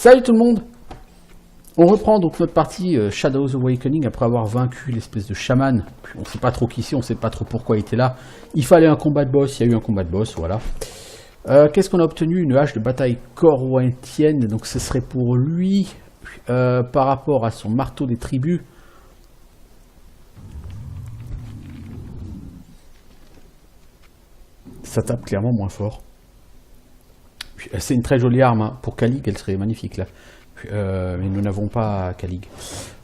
Salut tout le monde. On reprend donc notre partie Shadows Awakening après avoir vaincu l'espèce de chaman. On sait pas trop qui c'est, on sait pas trop pourquoi il était là. Il fallait un combat de boss, il y a eu un combat de boss, voilà. Qu'est-ce qu'on a obtenu? Une hache de bataille corwintienne, donc ce serait pour lui par rapport à son marteau des tribus. Ça tape clairement moins fort. C'est une très jolie arme, hein. Pour Calig, elle serait magnifique là. Mais nous n'avons pas Calig.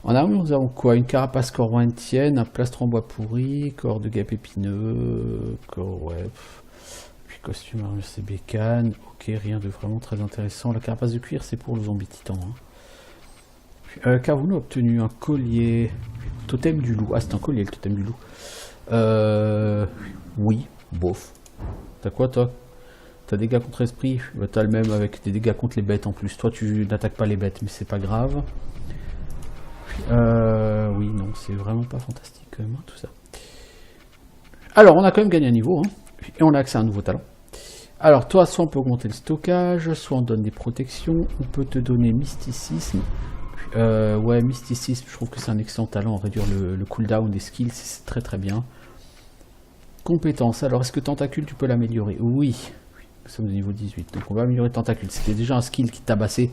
En armure, nous avons quoi? Une carapace corwintienne, un plastron en bois pourri, corps de guêpe épineux, corps, ouais. Puis costume, armure, c'est bécane. Ok, rien de vraiment très intéressant. La carapace de cuir, c'est pour le zombie titan. Hein. Qu'avons-nous obtenu? Un collier. Totem du loup. Ah, c'est un collier le totem du loup. Oui, bof. T'as quoi toi? T'as dégâts contre esprit, bah, t'as le même avec des dégâts contre les bêtes en plus. Toi tu n'attaques pas les bêtes mais c'est pas grave. Oui non c'est vraiment pas fantastique quand même hein, tout ça. Alors on a quand même gagné un niveau hein, et on a accès à un nouveau talent. Alors toi soit on peut augmenter le stockage, soit on donne des protections, on peut te donner mysticisme. Ouais mysticisme je trouve que c'est un excellent talent, réduire le cooldown des skills, c'est très très bien. Compétences, alors est-ce que tentacule tu peux l'améliorer? Oui. Nous sommes de niveau 18, donc on va améliorer tentacule. C'était déjà un skill qui tabassait.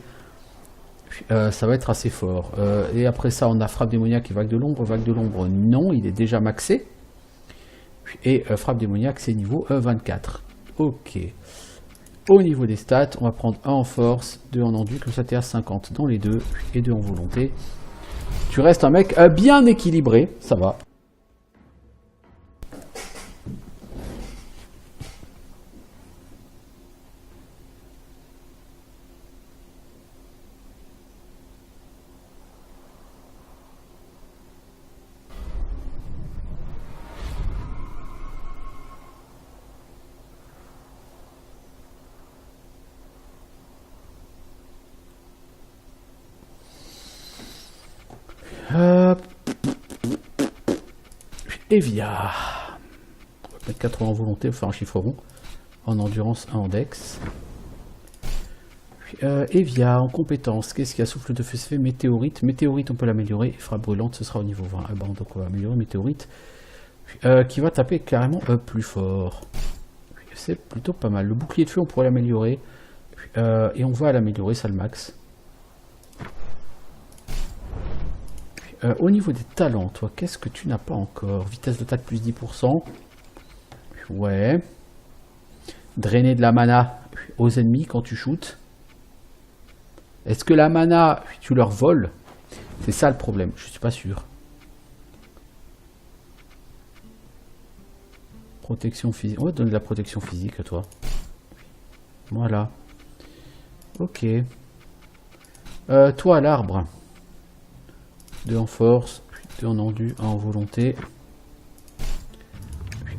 Ça va être assez fort. Et après ça, on a frappe démoniaque et vague de l'ombre. Vague de l'ombre, non, il est déjà maxé. Et frappe démoniaque, c'est niveau 24. Ok. Au niveau des stats, on va prendre 1 en force, 2 en enduit, comme ça t'es à 50 dans les deux, et 2 en volonté. Tu restes un mec bien équilibré, ça va. Evia. On va mettre 80 en volonté, on va faire un chiffre rond. En endurance, 1 en dex. Evia, en compétence, qu'est-ce qu'il y a? Souffle de feu, c'est fait. Météorite. Météorite, on peut l'améliorer. Frappe brûlante, ce sera au niveau 20. Ah bah, donc on va améliorer météorite. Qui va taper carrément plus fort. C'est plutôt pas mal. Le bouclier de feu, on pourrait l'améliorer. Et on va l'améliorer, ça le max. Au niveau des talents, toi, qu'est-ce que tu n'as pas encore? Vitesse d'attaque plus 10%. Ouais. Drainer de la mana aux ennemis quand tu shootes. Est-ce que la mana, tu leur voles? C'est ça le problème, je suis pas sûr. Protection physique. On va te donner de la protection physique à toi. Voilà. Ok. Toi, l'arbre. 2 en force, 2 en endu, 1 en volonté.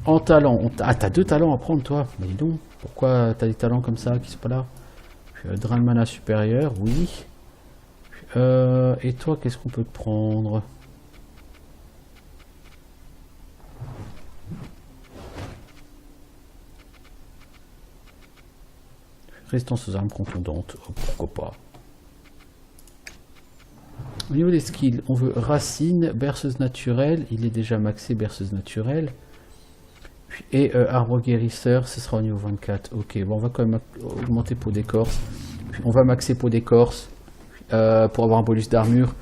En talent, ah t'as 2 talents à prendre toi, mais dis donc, pourquoi t'as des talents comme ça qui sont pas là? Drain de mana supérieur, oui. Et toi, qu'est-ce qu'on peut te prendre? Résistance aux armes contondantes, oh, pourquoi pas. Au niveau des skills, on veut racine, berceuse naturelle, il est déjà maxé berceuse naturelle. Et arbre guérisseur, ce sera au niveau 24. Ok, bon, on va quand même augmenter peau d'écorce. On va maxer peau d'écorce pour avoir un bonus d'armure.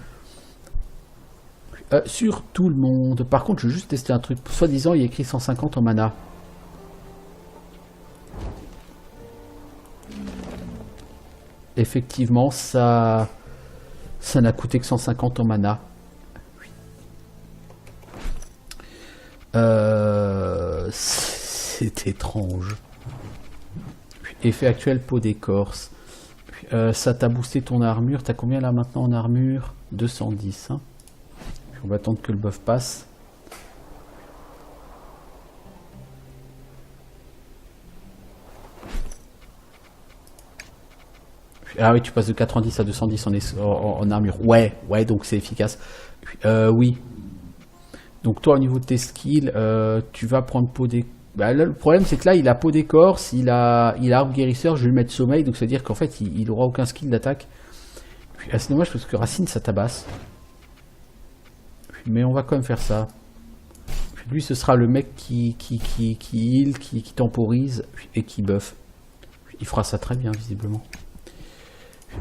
Sur tout le monde. Par contre, je veux juste tester un truc. Soi-disant, il y a écrit 150 en mana. Effectivement, ça n'a coûté que 150 en mana. C'est étrange. Effet actuel peau d'écorce. Ça t'a boosté ton armure. T'as combien là maintenant en armure? 210. Hein. On va attendre que le buff passe. Ah oui, tu passes de 90 à 210 en armure. Ouais, donc c'est efficace. Oui. Donc toi, au niveau de tes skills, tu vas prendre peau d'écorce. Bah, là, le problème, c'est que là, il a peau d'écorce, il a arbre guérisseur, je vais lui mettre sommeil, donc c'est-à-dire qu'en fait, il aura aucun skill d'attaque. Ah, c'est dommage parce que Racine ça tabasse. Mais on va quand même faire ça. Lui ce sera le mec qui heal, qui temporise et qui buff. Il fera ça très bien visiblement.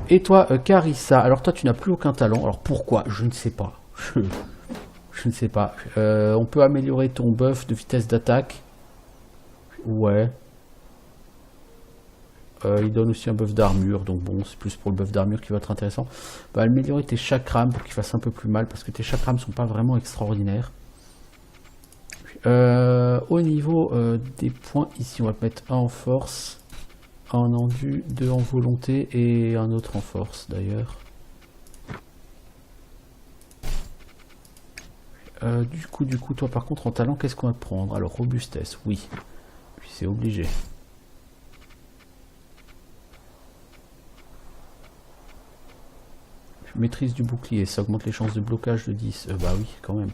Et toi Carissa, alors toi tu n'as plus aucun talent. Alors pourquoi? Je ne sais pas. Je ne sais pas. On peut améliorer ton buff de vitesse d'attaque. Ouais. Il donne aussi un buff d'armure, donc bon, c'est plus pour le buff d'armure qui va être intéressant. Va améliorer tes chakrams pour qu'ils fassent un peu plus mal, parce que tes chakrams sont pas vraiment extraordinaires. Au niveau des points, ici on va te mettre un en force, un en endu, 2 en volonté et un autre en force d'ailleurs. Du coup, toi par contre en talent, qu'est-ce qu'on va te prendre? Alors robustesse, oui, puis c'est obligé. Maîtrise du bouclier, ça augmente les chances de blocage de 10. Bah oui, quand même.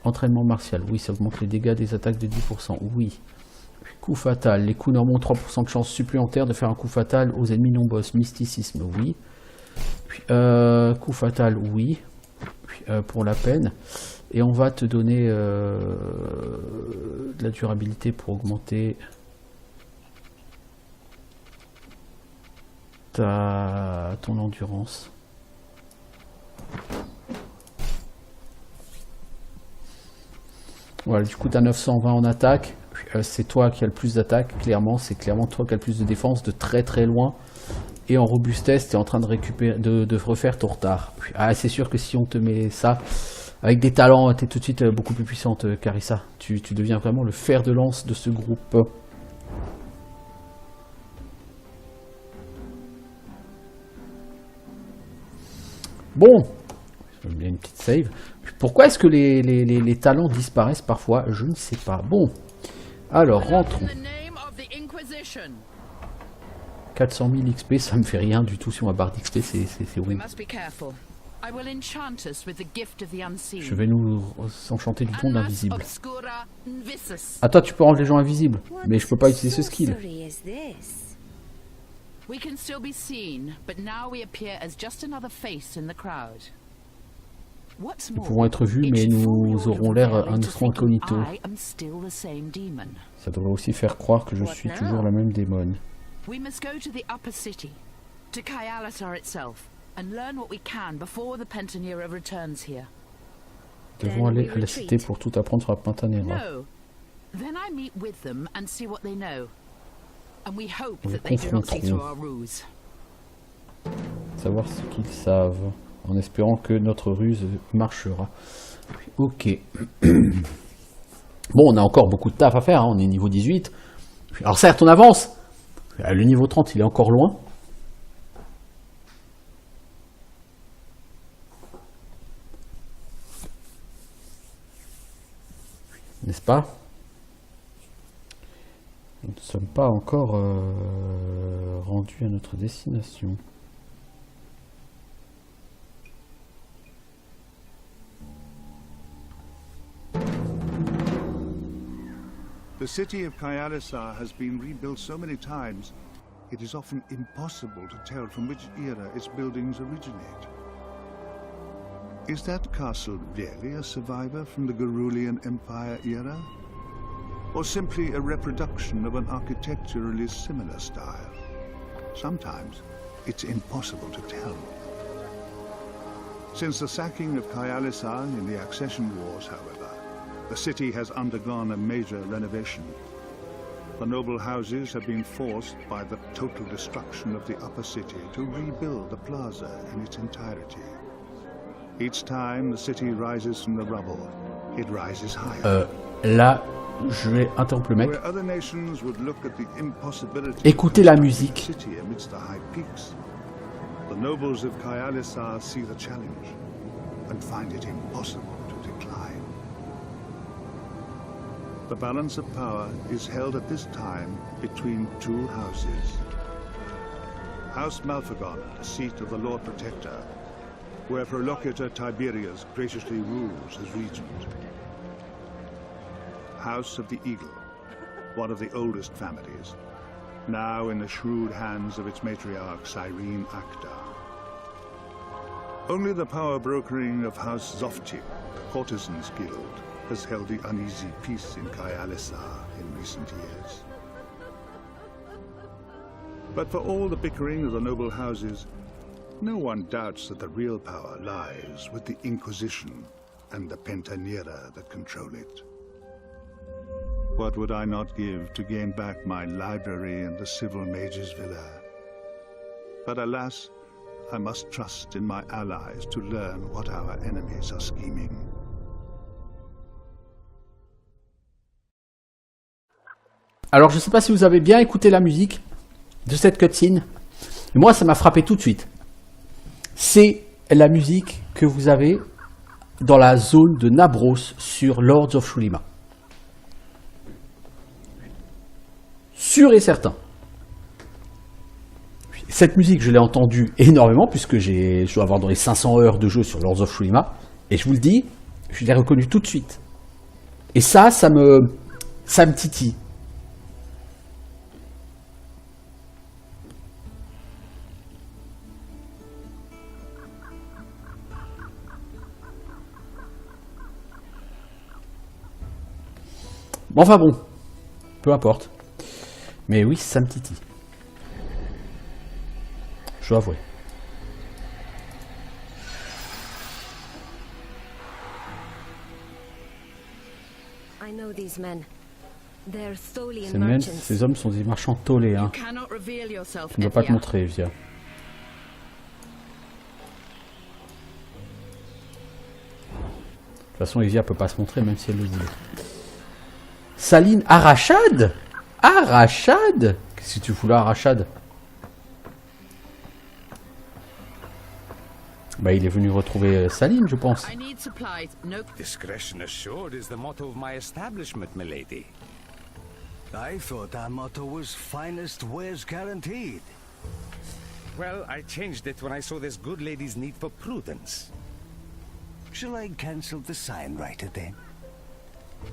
Entraînement martial, oui, ça augmente les dégâts des attaques de 10%. Oui. Coup fatal, les coups normaux ont 3% de chance supplémentaire de faire un coup fatal aux ennemis non boss. Mysticisme, oui. Puis, coup fatal, oui. Puis, pour la peine. Et on va te donner de la durabilité pour augmenter ton endurance. Voilà, du coup, tu as 920 en attaque. C'est toi qui as le plus d'attaque, clairement. C'est clairement toi qui as le plus de défense de très très loin. Et en robustesse, tu es en train de récupérer, de refaire ton retard. Ah, c'est sûr que si on te met ça, avec des talents, tu es tout de suite beaucoup plus puissante, Carissa. Tu deviens vraiment le fer de lance de ce groupe. Bon, je vais mettre une petite save. Pourquoi est-ce que les talents disparaissent parfois? Je ne sais pas. Bon, alors rentrons. 400 000 XP, ça me fait rien du tout sur ma barre d'XP, c'est horrible. Je vais nous enchanter du monde invisible. Ah, toi tu peux rendre les gens invisibles, mais je peux pas utiliser ce skill. Nous pouvons être vus, mais nous aurons l'air un serons incognito. Ça devrait aussi faire croire que je suis toujours la même démon. Nous devons aller à la cité pour tout apprendre sur la Pantanera. Nous les confronterons. Savoir ce qu'ils savent. En espérant que notre ruse marchera. Ok. Bon, on a encore beaucoup de taf à faire, hein. On est niveau 18. Alors certes, on avance. Le niveau 30, il est encore loin. N'est-ce pas? Nous ne sommes pas encore rendus à notre destination. The city of Kyalisa has been rebuilt so many times, it is often impossible to tell from which era its buildings originate. Is that castle really a survivor from the Gerulian Empire era? Or simply a reproduction of an architecturally similar style? Sometimes it's impossible to tell. Since the sacking of Kyalisa in the Accession Wars, however, the city has undergone a major renovation. The noble houses have been forced by the total destruction of the upper city to rebuild the plaza in its entirety. Each time the city rises from the rubble, it rises higher. Là, je vais interrompre le mec. Écoutez la musique. The nobles of Kyalisa see the challenge and find it impossible to decline. The balance of power is held at this time between two houses. House Malphagon, the seat of the Lord Protector, where Prolocutor Tiberius graciously rules as regent. House of the Eagle, one of the oldest families, now in the shrewd hands of its matriarch, Cyrene Acta. Only the power brokering of House Zofchik, Courtesans Guild, has held the uneasy peace in Kayalisar in recent years. But for all the bickering of the noble houses, no one doubts that the real power lies with the Inquisition and the Pentanera that control it. What would I not give to gain back my library and the Civil Mage's Villa? But alas, I must trust in my allies to learn what our enemies are scheming. Alors, je ne sais pas si vous avez bien écouté la musique de cette cutscene. Moi, ça m'a frappé tout de suite. C'est la musique que vous avez dans la zone de Nabros sur Lords of Shulima. Sûr et certain. Cette musique, je l'ai entendue énormément, puisque je dois avoir dans les 500 heures de jeu sur Lords of Shulima. Et je vous le dis, je l'ai reconnu tout de suite. Et ça me titille. Enfin bon, peu importe. Mais oui, ça me titille. Je dois avouer. Ces hommes sont des marchands tolés. Hein. Tu ne dois pas te montrer, Evia. De toute façon, Evia ne peut pas se montrer, même si elle le voulait. Saline Arachad? Arachad? Qu'est-ce que tu fous là, Arachad? Bah, il est venu retrouver Saline, je pense. Discretion assured is the motto of my establishment, milady. I thought our motto was finest wares guaranteed. Well, I changed it when I saw this good lady's need for prudence. Shall I cancel the sign writer then?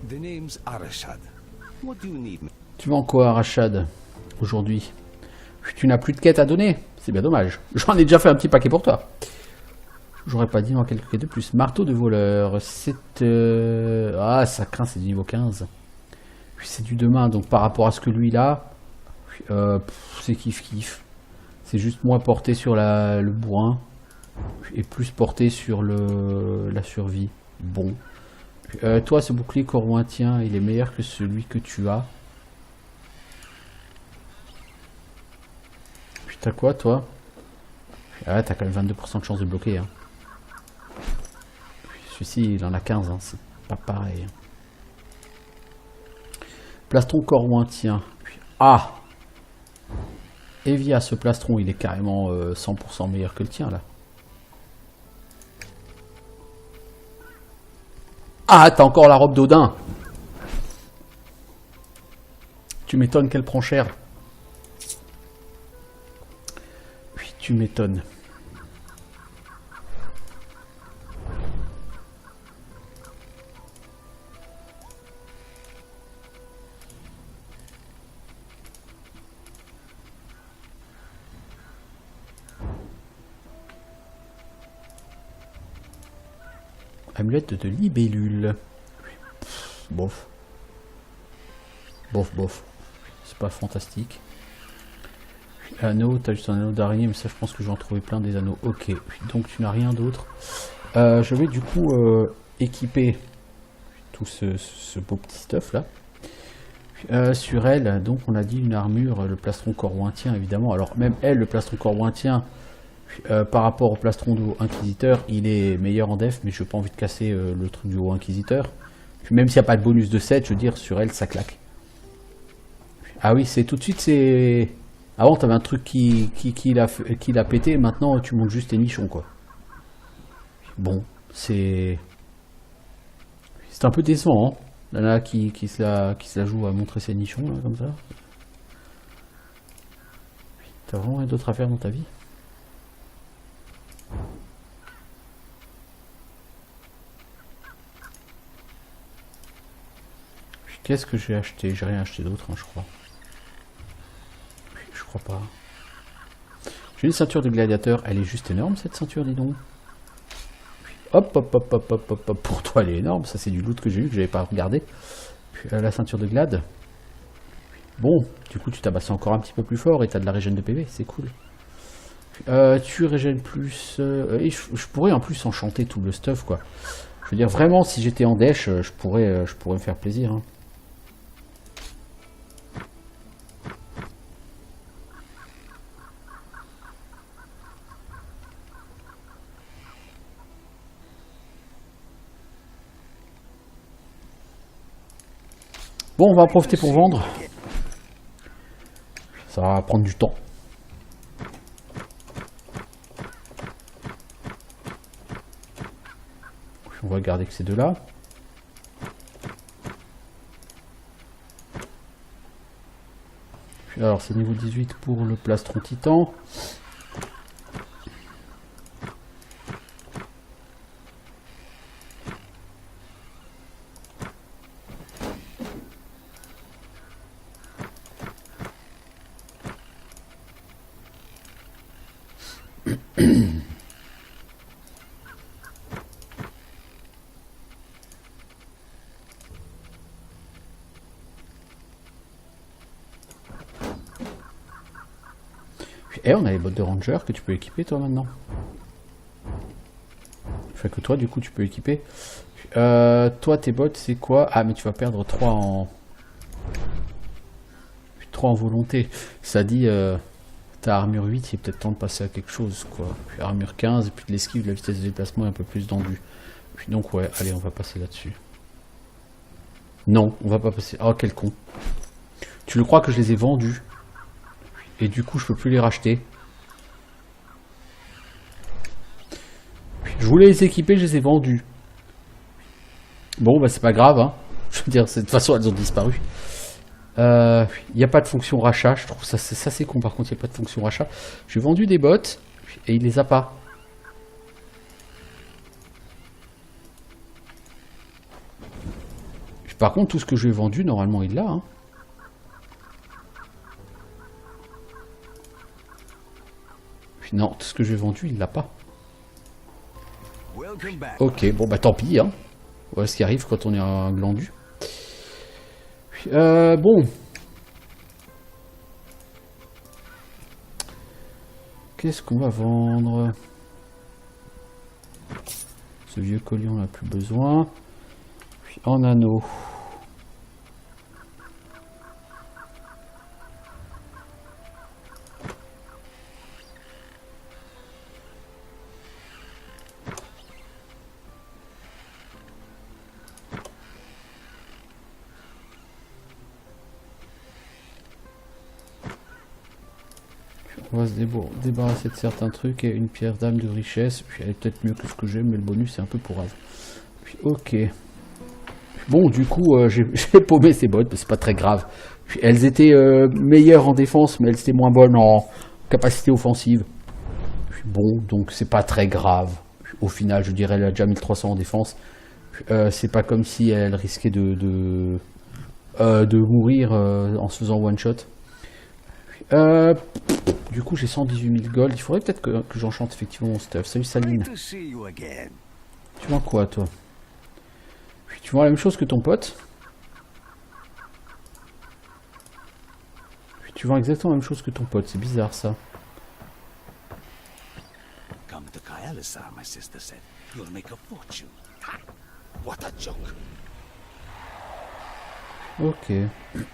The name's Arashad. What do you need? Tu vends quoi, Arachad, aujourd'hui? Tu n'as plus de quête à donner? C'est bien dommage. J'en ai déjà fait un petit paquet pour toi. J'aurais pas dit dans quelques quêtes de plus. Marteau de voleur. C'est... Ah, ça craint, c'est du niveau 15. C'est du demain, donc par rapport à ce que lui, il a, c'est kiff-kiff. C'est juste moins porté sur le bourrin et plus porté sur la survie. Bon. Toi, ce bouclier corwintien, il est meilleur que celui que tu as. Puis t'as quoi, toi? Ah, t'as quand même 22% de chance de bloquer. Hein. Celui-ci, il en a 15, hein. C'est pas pareil. Plastron corwintien. Ah! Evia, ce plastron, il est carrément 100% meilleur que le tien, là. Ah, t'as encore la robe d'Odin. Tu m'étonnes qu'elle prend cher. Oui, tu m'étonnes. Amulette de libellule. Bof. Bof, bof. C'est pas fantastique. Anneau, t'as juste un anneau d'araignée, mais ça je pense que je vais en trouver plein des anneaux. Ok, donc tu n'as rien d'autre. Je vais du coup équiper tout ce beau petit stuff là. Sur elle, donc on a dit une armure, le plastron corwintien évidemment. Alors même elle, le plastron corwintien, par rapport au plastron du haut inquisiteur, il est meilleur en def, mais je n'ai pas envie de casser le truc du haut inquisiteur. Puis même s'il n'y a pas de bonus de 7, je veux dire, sur elle, ça claque. Ah oui, c'est tout de suite, c'est... Avant, tu avais un truc qui l'a pété, et maintenant, tu montes juste tes nichons, quoi. Bon, c'est... C'est un peu décevant, hein. Là, qui se la joue à montrer ses nichons, là, comme ça. T'as vraiment rien d'autre à faire dans ta vie? Qu'est-ce que j'ai acheté? J'ai rien acheté d'autre, hein, je crois. Je crois pas. J'ai une ceinture de gladiateur. Elle est juste énorme, cette ceinture, dis donc. Hop, hop, hop, hop, hop, hop, hop. Pour toi, elle est énorme. Ça, c'est du loot que j'ai eu, que j'avais pas regardé. Puis, la ceinture de glade. Bon, du coup, tu tabasses encore un petit peu plus fort et t'as de la régène de PV. C'est cool. Tu régènes plus... et je pourrais en plus enchanter tout le stuff, quoi. Je veux dire, vraiment, si j'étais en dèche, je pourrais me faire plaisir. Hein. Bon, on va en profiter pour vendre. Ça va prendre du temps. On va garder que ces deux-là. Alors, c'est niveau 18 pour le plastron titan. Et on a les bottes de ranger que tu peux équiper toi maintenant. Enfin que toi du coup tu peux équiper. Toi tes bottes c'est quoi? Ah mais tu vas perdre 3 en... 3 en volonté. Ça dit ta armure 8 il est peut-être temps de passer à quelque chose quoi. Puis armure 15 et puis de l'esquive, de la vitesse de déplacement est un peu plus tendue. Puis donc ouais allez on va passer là-dessus. Non on va pas passer. Oh quel con. Tu le crois que je les ai vendus? Et du coup, je peux plus les racheter. Je voulais les équiper, je les ai vendus. Bon, bah c'est pas grave. Hein. Je veux dire, de toute façon, elles ont disparu. Il n'y a pas de fonction rachat. Je trouve ça c'est con. Par contre, il n'y a pas de fonction rachat. J'ai vendu des bottes et il les a pas. Par contre, tout ce que j'ai vendu, normalement, il l'a. Hein. Non, tout ce que j'ai vendu, il l'a pas. Ok, bon bah tant pis, hein. Voilà ce qui arrive quand on est un glandu. Bon. Qu'est-ce qu'on va vendre? Ce vieux collier, on n'a plus besoin. Puis en anneau. On va se débarrasser de certains trucs et une pierre d'âme de richesse. Puis elle est peut-être mieux que ce que j'ai, mais le bonus c'est un peu pourrave. Puis ok. Bon, du coup, j'ai paumé ces bottes, mais c'est pas très grave. Puis, elles étaient meilleures en défense, mais elles étaient moins bonnes en capacité offensive. Puis, bon, donc c'est pas très grave. Puis, au final, je dirais elle a déjà 1300 en défense. C'est pas comme si elle risquait de mourir en se faisant one shot. Du coup, j'ai 118 000 gold. Il faudrait peut-être que j'enchante effectivement mon stuff. Salut Saline. Tu vends quoi, toi? Tu vends la même chose que ton pote. Tu vends exactement la même chose que ton pote. C'est bizarre, ça. Ok.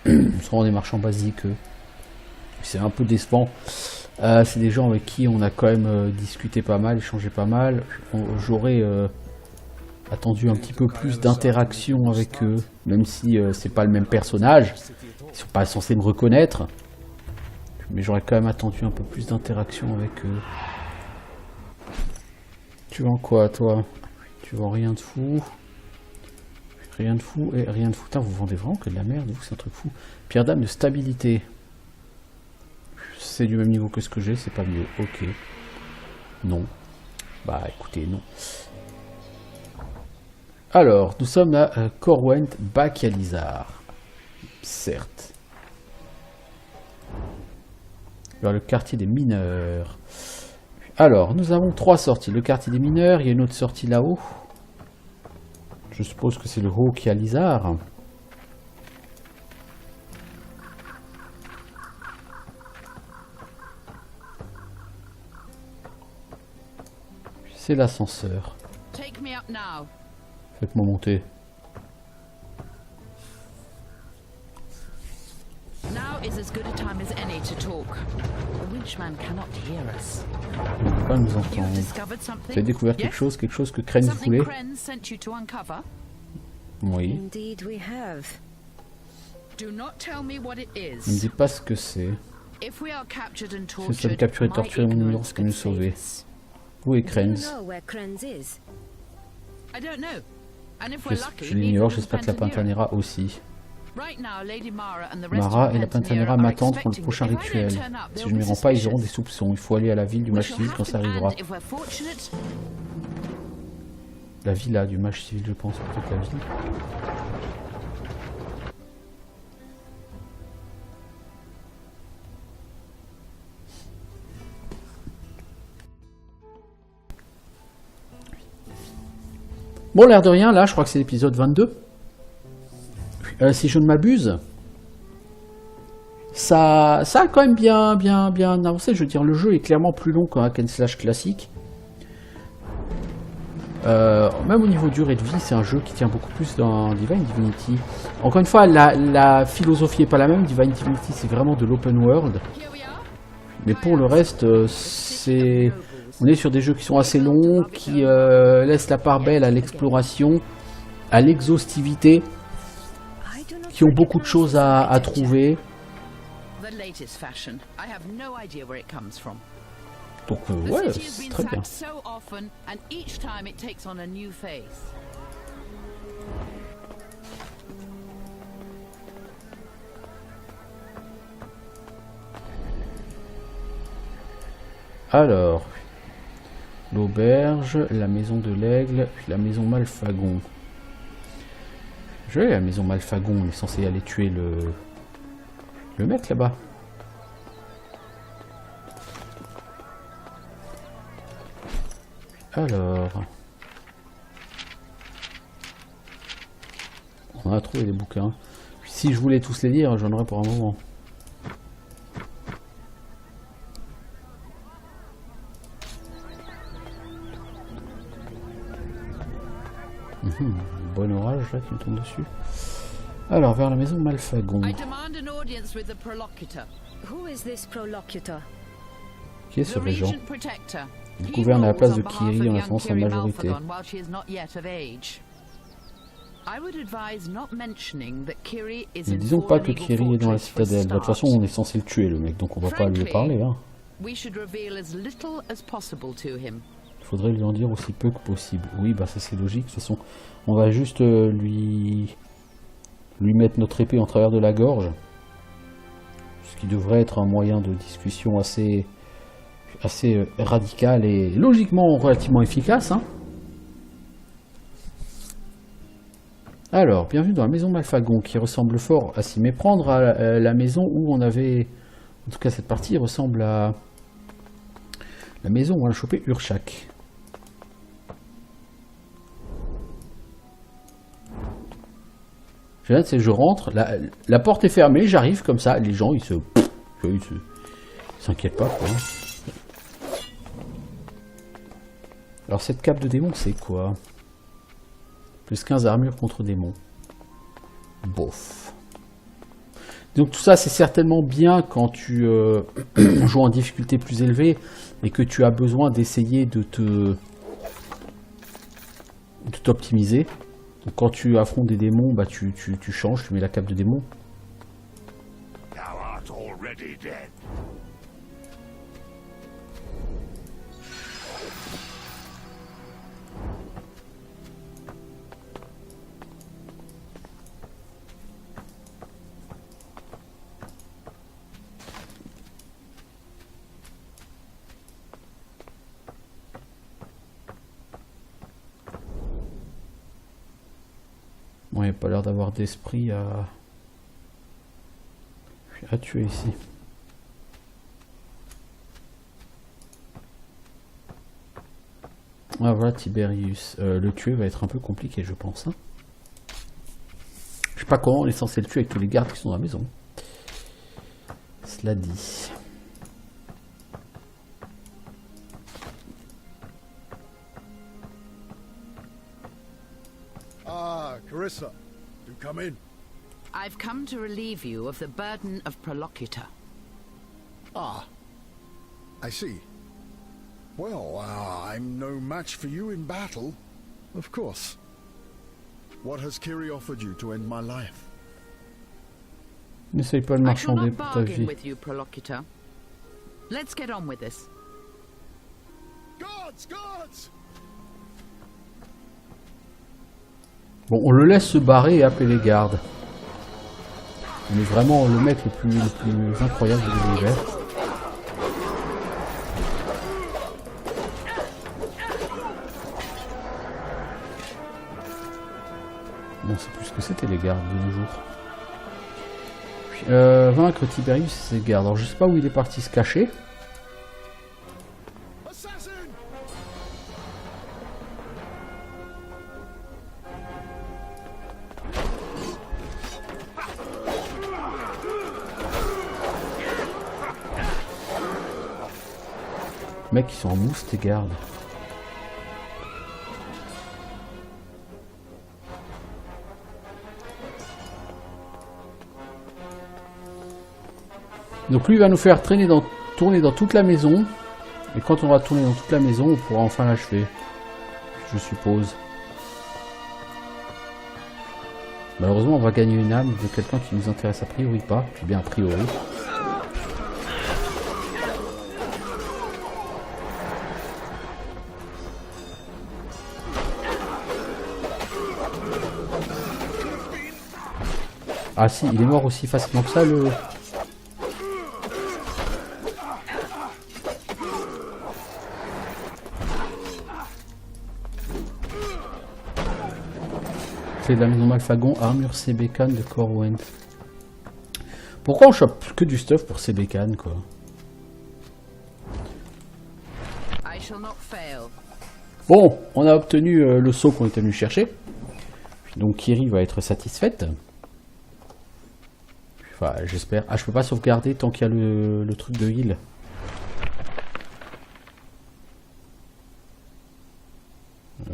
Ce sont des marchands basiques. C'est un peu décevant. C'est des gens avec qui on a quand même discuté pas mal, échangé pas mal. J'aurais attendu un petit peu plus d'interaction avec eux, même si c'est pas le même personnage. Ils sont pas censés me reconnaître. Mais j'aurais quand même attendu un peu plus d'interaction avec eux. Tu vends quoi, toi? Tu vends rien de fou. Rien de fou et rien de fou. Putain, vous vendez vraiment que de la merde, c'est un truc fou. Pierre d'âme de stabilité. C'est du même niveau que ce que j'ai, c'est pas mieux. Ok. Non. Bah écoutez, non. Alors, nous sommes à Corwent Bakalizar. Certes. Vers le quartier des mineurs. Alors, nous avons 3 sorties. Le quartier des mineurs, il y a une autre sortie là-haut. Je suppose que c'est le haut qui a l'Isard. C'est l'ascenseur. Take me up now. Faites-moi monter. Now is as good a time as any to talk. The winchman cannot hear us. Il ne peut pas nous You've entendre. discovered Vous something? avez découvert quelque chose que Krenz Something voulait? Krenz sent you to uncover? Oui. Indeed we have. Do not tell me what it Ne me is. dites pas ce que c'est. If we are captured and Si nous sommes tortured, capturés et my torturés, mon ignorance ignorance peut could nous save sauver. us. Où est Do you Krenz? know where Krenz is? I don't know. And if Je, we're lucky, je l'ignore, neither does j'espère que la Pantanera. Pantanera aussi. Right now, Lady Mara and the rest Mara of et la Pantanera Pantanera are m'attendent pour le expecting prochain that if I don't rituel. turn up, Si they'll je ne be m'y rends pas, ils auront des suspicious. soupçons. Il faut aller à la ville du We mage shall civil have quand to ça arrivera. land if we're fortunate. La villa du mage civil, je pense, plutôt que la ville. Bon, l'air de rien, là, je crois que c'est l'épisode 22. Si je ne m'abuse, ça a quand même bien avancé. Je veux dire, le jeu est clairement plus long qu'un hack and slash classique. Même au niveau durée de vie, c'est un jeu qui tient beaucoup plus dans Divine Divinity. Encore une fois, la philosophie est pas la même. Divine Divinity, c'est vraiment de l'open world. Here we are. Mais pour le reste, on est sur des jeux qui sont assez longs, qui laissent la part belle à l'exploration, à l'exhaustivité, I do not qui ont beaucoup de recognize choses this à architecture. trouver. The latest fashion. I have no idea where it comes from. Donc The ouais, city has c'est been très bien. sacked so often, and each time it takes on a new face. Alors, l'auberge, la maison de l'aigle, puis la maison Malfagon. Je vais à la maison Malfagon, on est censé aller tuer le mec là-bas. Alors, on a trouvé des bouquins. Si je voulais tous les lire, j'en aurais pour un moment. Bon orage là qui me tombe dessus. Alors, vers la maison Malfagon. I demand an audience with the Prolocutor, Who is this prolocutor? Qui est the ce régent? Regent Protector. Il He gouverne à la place rules de on behalf Kiri of en young attendant sa Kiri majorité. Malfagon while she is not yet of age. I would advise not mentioning that Kiri is Ne in disons pas Fallen que Eagle Kiri est dans la Fortress for a citadelle. De toute façon, start. on est censé le tuer le mec, donc on va pas lui Frankly, parler. Hein. We should reveal as little as possible to him. Il faudrait lui en dire aussi peu que possible. Oui, bah ça c'est logique. De toute façon, on va juste lui mettre notre épée en travers de la gorge. Ce qui devrait être un moyen de discussion assez radical et logiquement relativement efficace. Hein. Alors, bienvenue dans la maison Malfagon, qui ressemble fort à s'y méprendre à la maison où on avait... En tout cas, cette partie ressemble à la maison où on a chopé Urshak. Je rentre, la porte est fermée, j'arrive comme ça, les gens ils s'inquiètent pas quoi. Alors cette cape de démon c'est quoi? Plus 15 armures contre démon. Bof. Donc tout ça c'est certainement bien quand tu joues en difficulté plus élevée et que tu as besoin d'essayer de t'optimiser. Donc quand tu affrontes des démons, bah tu changes, tu mets la cape de démon. Thou art already dead. Bon, il n'y a pas l'air d'avoir d'esprit à tuer ici. Ah voilà Tiberius. Le tuer va être un peu compliqué, je pense. Hein. Je sais pas comment on est censé le tuer avec tous les gardes qui sont dans la maison. Cela dit. Ah, Carissa, do come in. I've come to relieve you of the burden of Prolocutor. Ah, I see. Well, I'm no match for you in battle, of course. What has Kiri offered you to end my life? N'essaye pas de I shall marchander not pour ta bargain vie. with you, Prolocutor. Let's get on with this. Guards, guards! Bon, on le laisse se barrer et appeler les gardes. On est vraiment le mec le plus incroyable de l'univers. Bon, c'est plus ce que c'était les gardes de nos jours. Puis, vaincre Tiberius et ses gardes. Alors je sais pas où il est parti se cacher. Assassin! Mec, ils sont en mousse tes gardes. Donc lui il va nous faire tourner dans toute la maison. Et quand on va tourner dans toute la maison, on pourra enfin l'achever. Je suppose. Malheureusement, on va gagner une âme de quelqu'un qui nous intéresse a priori pas. Puis bien a priori. Ah si, il est mort aussi facilement que ça le... C'est de la maison Malfagon, armure Sebekhan de Corwent. Pourquoi on chope que du stuff pour Sebekhan quoi? I shall not fail. Bon, on a obtenu le saut qu'on était venu chercher. Donc Kiri va être satisfaite. Enfin, j'espère. Ah, je peux pas sauvegarder tant qu'il y a le truc de heal.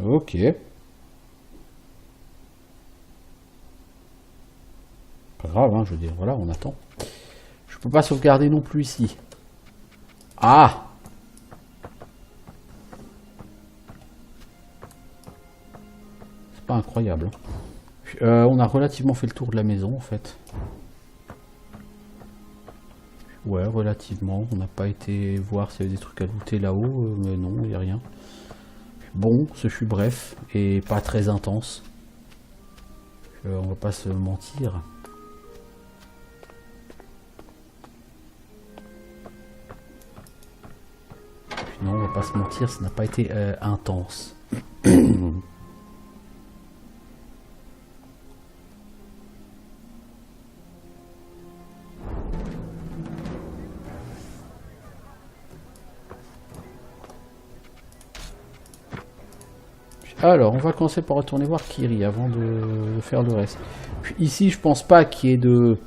Ok. Pas grave, hein, je veux dire, voilà, on attend. Je peux pas sauvegarder non plus ici. Ah! C'est pas incroyable. On a relativement fait le tour de la maison, en fait. Ouais, relativement. On n'a pas été voir s'il y avait des trucs à looter là-haut, mais non, il n'y a rien. Bon, ce fut bref et pas très intense. On va pas se mentir. Non, on va pas se mentir, ça n'a pas été intense. Alors, on va commencer par retourner voir Kiri avant de faire le reste. Puis ici, je pense pas qu'il y ait de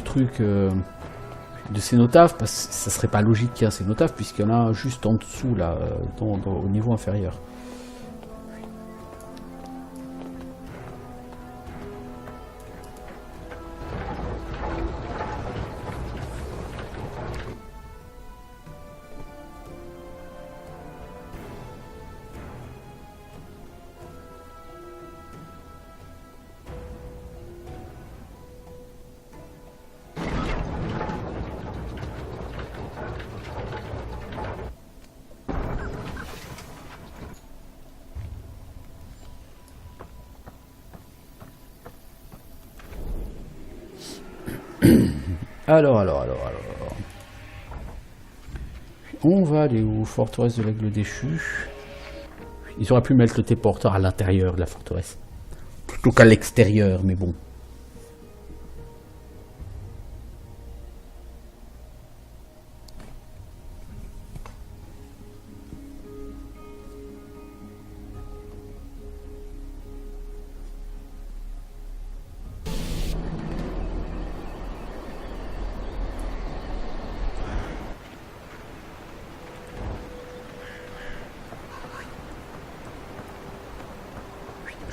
trucs de cénotaphe, parce que ça serait pas logique qu'il y ait un cénotaphe, puisqu'il y en a un juste en dessous, là, au niveau inférieur. Alors. On va aller où? Forteresse de l'Aigle déchu. Ils auraient pu mettre le téléporteur à l'intérieur de la forteresse. Plutôt qu'à l'extérieur, mais bon.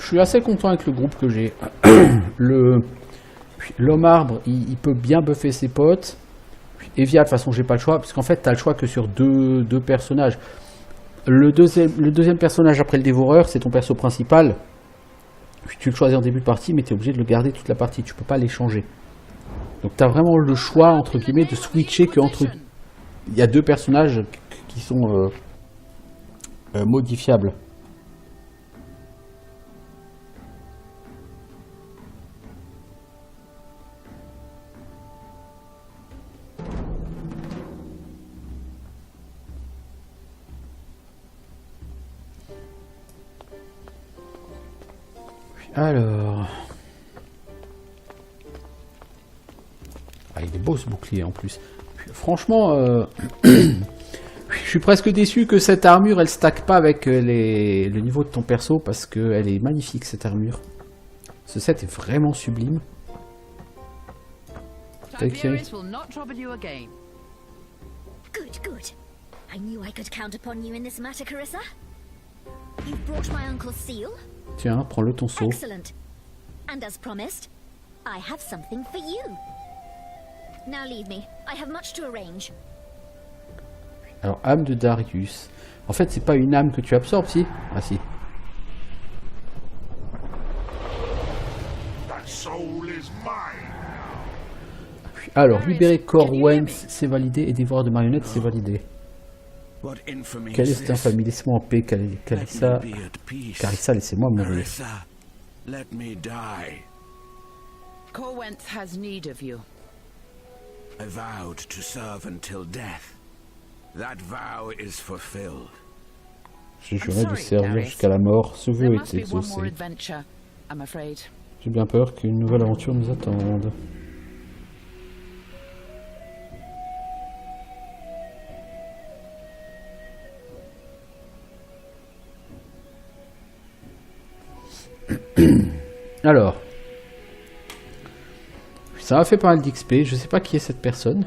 je suis assez content avec le groupe que j'ai. L'homme arbre, il peut bien buffer ses potes. Evia, de toute façon, j'ai pas le choix, parce qu'en fait, t'as le choix que sur deux personnages. Le deuxième personnage après le dévoreur, c'est ton perso principal. Tu le choisis en début de partie, mais tu es obligé de le garder toute la partie. Tu peux pas l'échanger. Donc tu as vraiment le choix, entre guillemets, de switcher qu'entre... Il y a deux personnages qui sont modifiables. Alors... Ah, il est beau ce bouclier en plus. Franchement, je suis presque déçu que cette armure elle stack pas avec le niveau de ton perso parce qu'elle est magnifique cette armure. Ce set est vraiment sublime. Tiberius will not trouble you again. Good, good. I knew I could count upon you in this matter, Carissa. You've brought my uncle's seal? Tiens, prends-le ton seau. Excellent. And as promised, I have something for you. Now leave me. I have much to arrange. Alors, âme de Darius. En fait, c'est pas une âme que tu absorbes, si? Ah, si. That soul is mine. Alors, libérer Corwin, c'est validé, et dévoreur de marionnettes, c'est validé. What infamy Quelle is est cette this? infamie? Laisse-moi en paix, Carissa. Let me be at peace. Carissa, laissez-moi mourir. Carissa, let me die. Corwentz has need of you. I vowed to serve until death. That vow is fulfilled. Je I'm jurais de sorry, servir Darius. jusqu'à la mort. Ce vœu There est must be one more exaucé. adventure, I'm afraid. J'ai bien peur qu'une nouvelle aventure nous attende. Alors, ça a fait pas mal d'XP. Je sais pas qui est cette personne.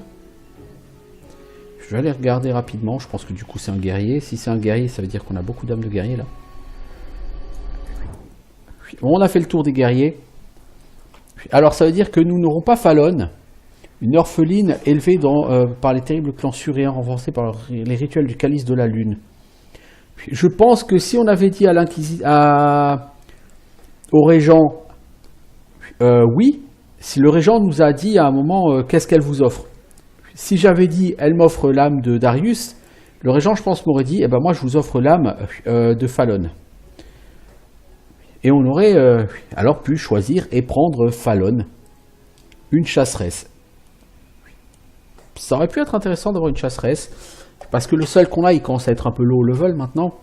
Je vais aller regarder rapidement. Je pense que du coup c'est un guerrier. Si c'est un guerrier, ça veut dire qu'on a beaucoup d'âmes de guerrier là. Bon, on a fait le tour des guerriers. Alors ça veut dire que nous n'aurons pas Fallon, une orpheline élevée par les terribles clans suréens renforcés par les rituels du calice de la lune. Je pense que si on avait dit à au régent oui, si le régent nous a dit à un moment qu'est-ce qu'elle vous offre. Si j'avais dit elle m'offre l'âme de Darius, le régent je pense m'aurait dit eh ben moi je vous offre l'âme de Fallon. Et on aurait alors pu choisir et prendre Fallon, une chasseresse. Ça aurait pu être intéressant d'avoir une chasseresse, parce que le seul qu'on a, il commence à être un peu low level maintenant.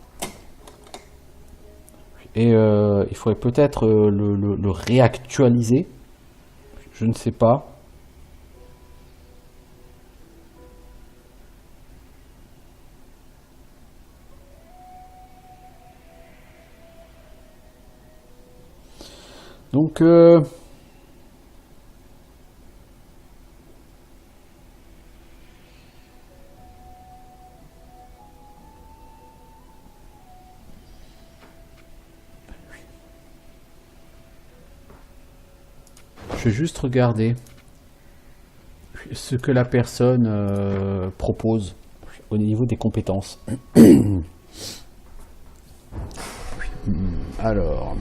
Et il faudrait peut-être le réactualiser. Je ne sais pas. Donc, je vais juste regarder ce que la personne propose au niveau des compétences. Alors...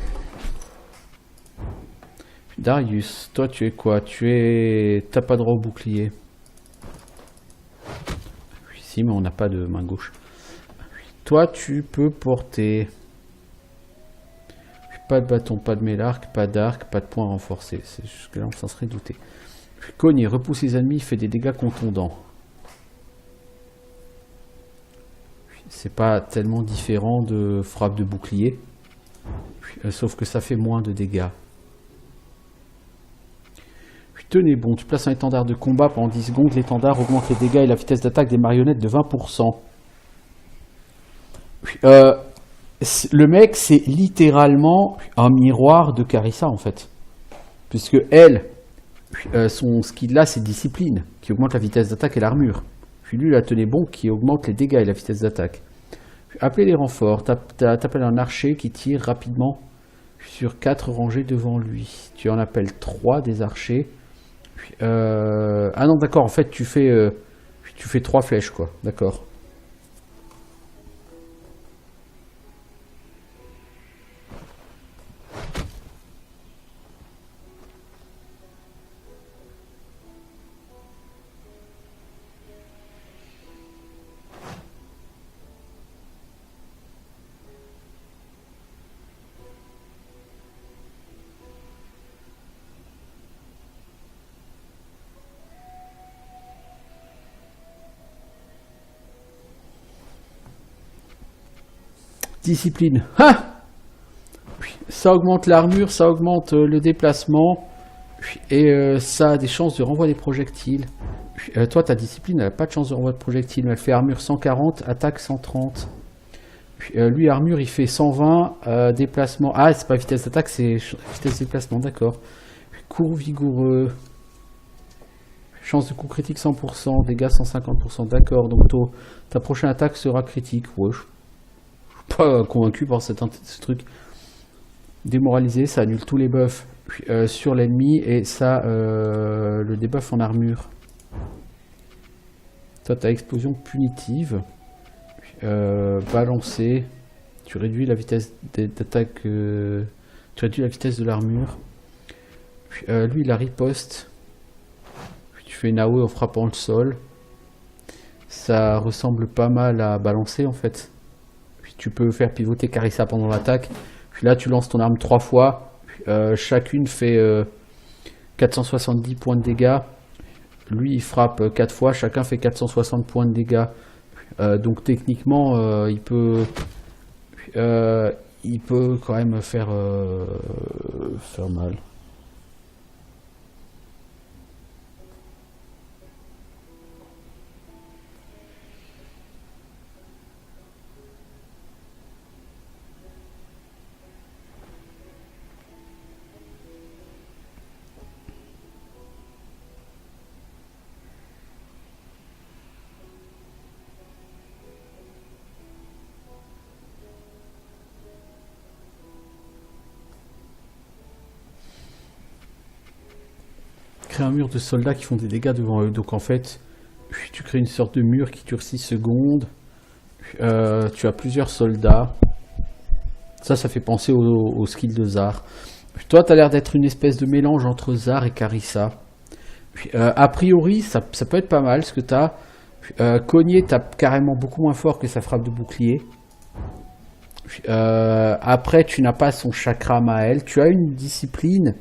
Darius, toi tu es quoi? T'as pas droit au bouclier. Si, mais on n'a pas de main gauche. Toi tu peux porter... Pas de bâton, pas de mélarc, pas d'arc, pas de poing renforcé. Jusque-là on s'en serait douté. Cogner, repousse les ennemis, fait des dégâts contondants. C'est pas tellement différent de frappe de bouclier. Sauf que ça fait moins de dégâts. Tenez bon, tu places un étendard de combat pendant 10 secondes, l'étendard augmente les dégâts et la vitesse d'attaque des marionnettes de 20%. Le mec, c'est littéralement un miroir de Carissa en fait. Puisque elle, son skill là, c'est discipline, qui augmente la vitesse d'attaque et l'armure. Puis lui, la tenez bon, qui augmente les dégâts et la vitesse d'attaque. Appelez les renforts, t'appelles un archer qui tire rapidement sur 4 rangées devant lui. Tu en appelles 3 des archers. Ah non, d'accord, en fait, tu fais 3 flèches, quoi. D'accord. Discipline. Ah, ça augmente l'armure, ça augmente le déplacement. Et ça a des chances de renvoi des projectiles. Toi, ta discipline, elle n'a pas de chance de renvoi de projectiles. Mais elle fait armure 140, attaque 130. Lui, armure, il fait 120. Déplacement. Ah, c'est pas vitesse d'attaque, c'est vitesse de déplacement, d'accord. Cours vigoureux. Chance de coup critique 100%, dégâts 150%, d'accord. Donc ta prochaine attaque sera critique. Ouais, pas convaincu par ce truc. Démoralisé, ça annule tous les buffs sur l'ennemi et ça le debuff en armure. Toi, t'as explosion punitive, balancé, tu réduis la vitesse d'attaque, tu réduis la vitesse de l'armure. Lui, il a riposte. Tu fais une AOE en frappant le sol. Ça ressemble pas mal à balancer en fait. Tu peux faire pivoter Carissa pendant l'attaque. Puis là, tu lances ton arme 3 fois. Chacune fait 470 points de dégâts. Lui, il frappe 4 fois. Chacun fait 460 points de dégâts. Donc techniquement, il peut quand même faire mal. Crée un mur de soldats qui font des dégâts devant eux. Donc en fait, tu crées une sorte de mur qui dure 6 secondes. Tu as plusieurs soldats. Ça fait penser au skill de Zar. Toi, tu as l'air d'être une espèce de mélange entre Zar et Carissa. A priori, ça peut être pas mal ce que tu as. Cogné tape carrément beaucoup moins fort que sa frappe de bouclier. Après, tu n'as pas son chakram à elle. Tu as une discipline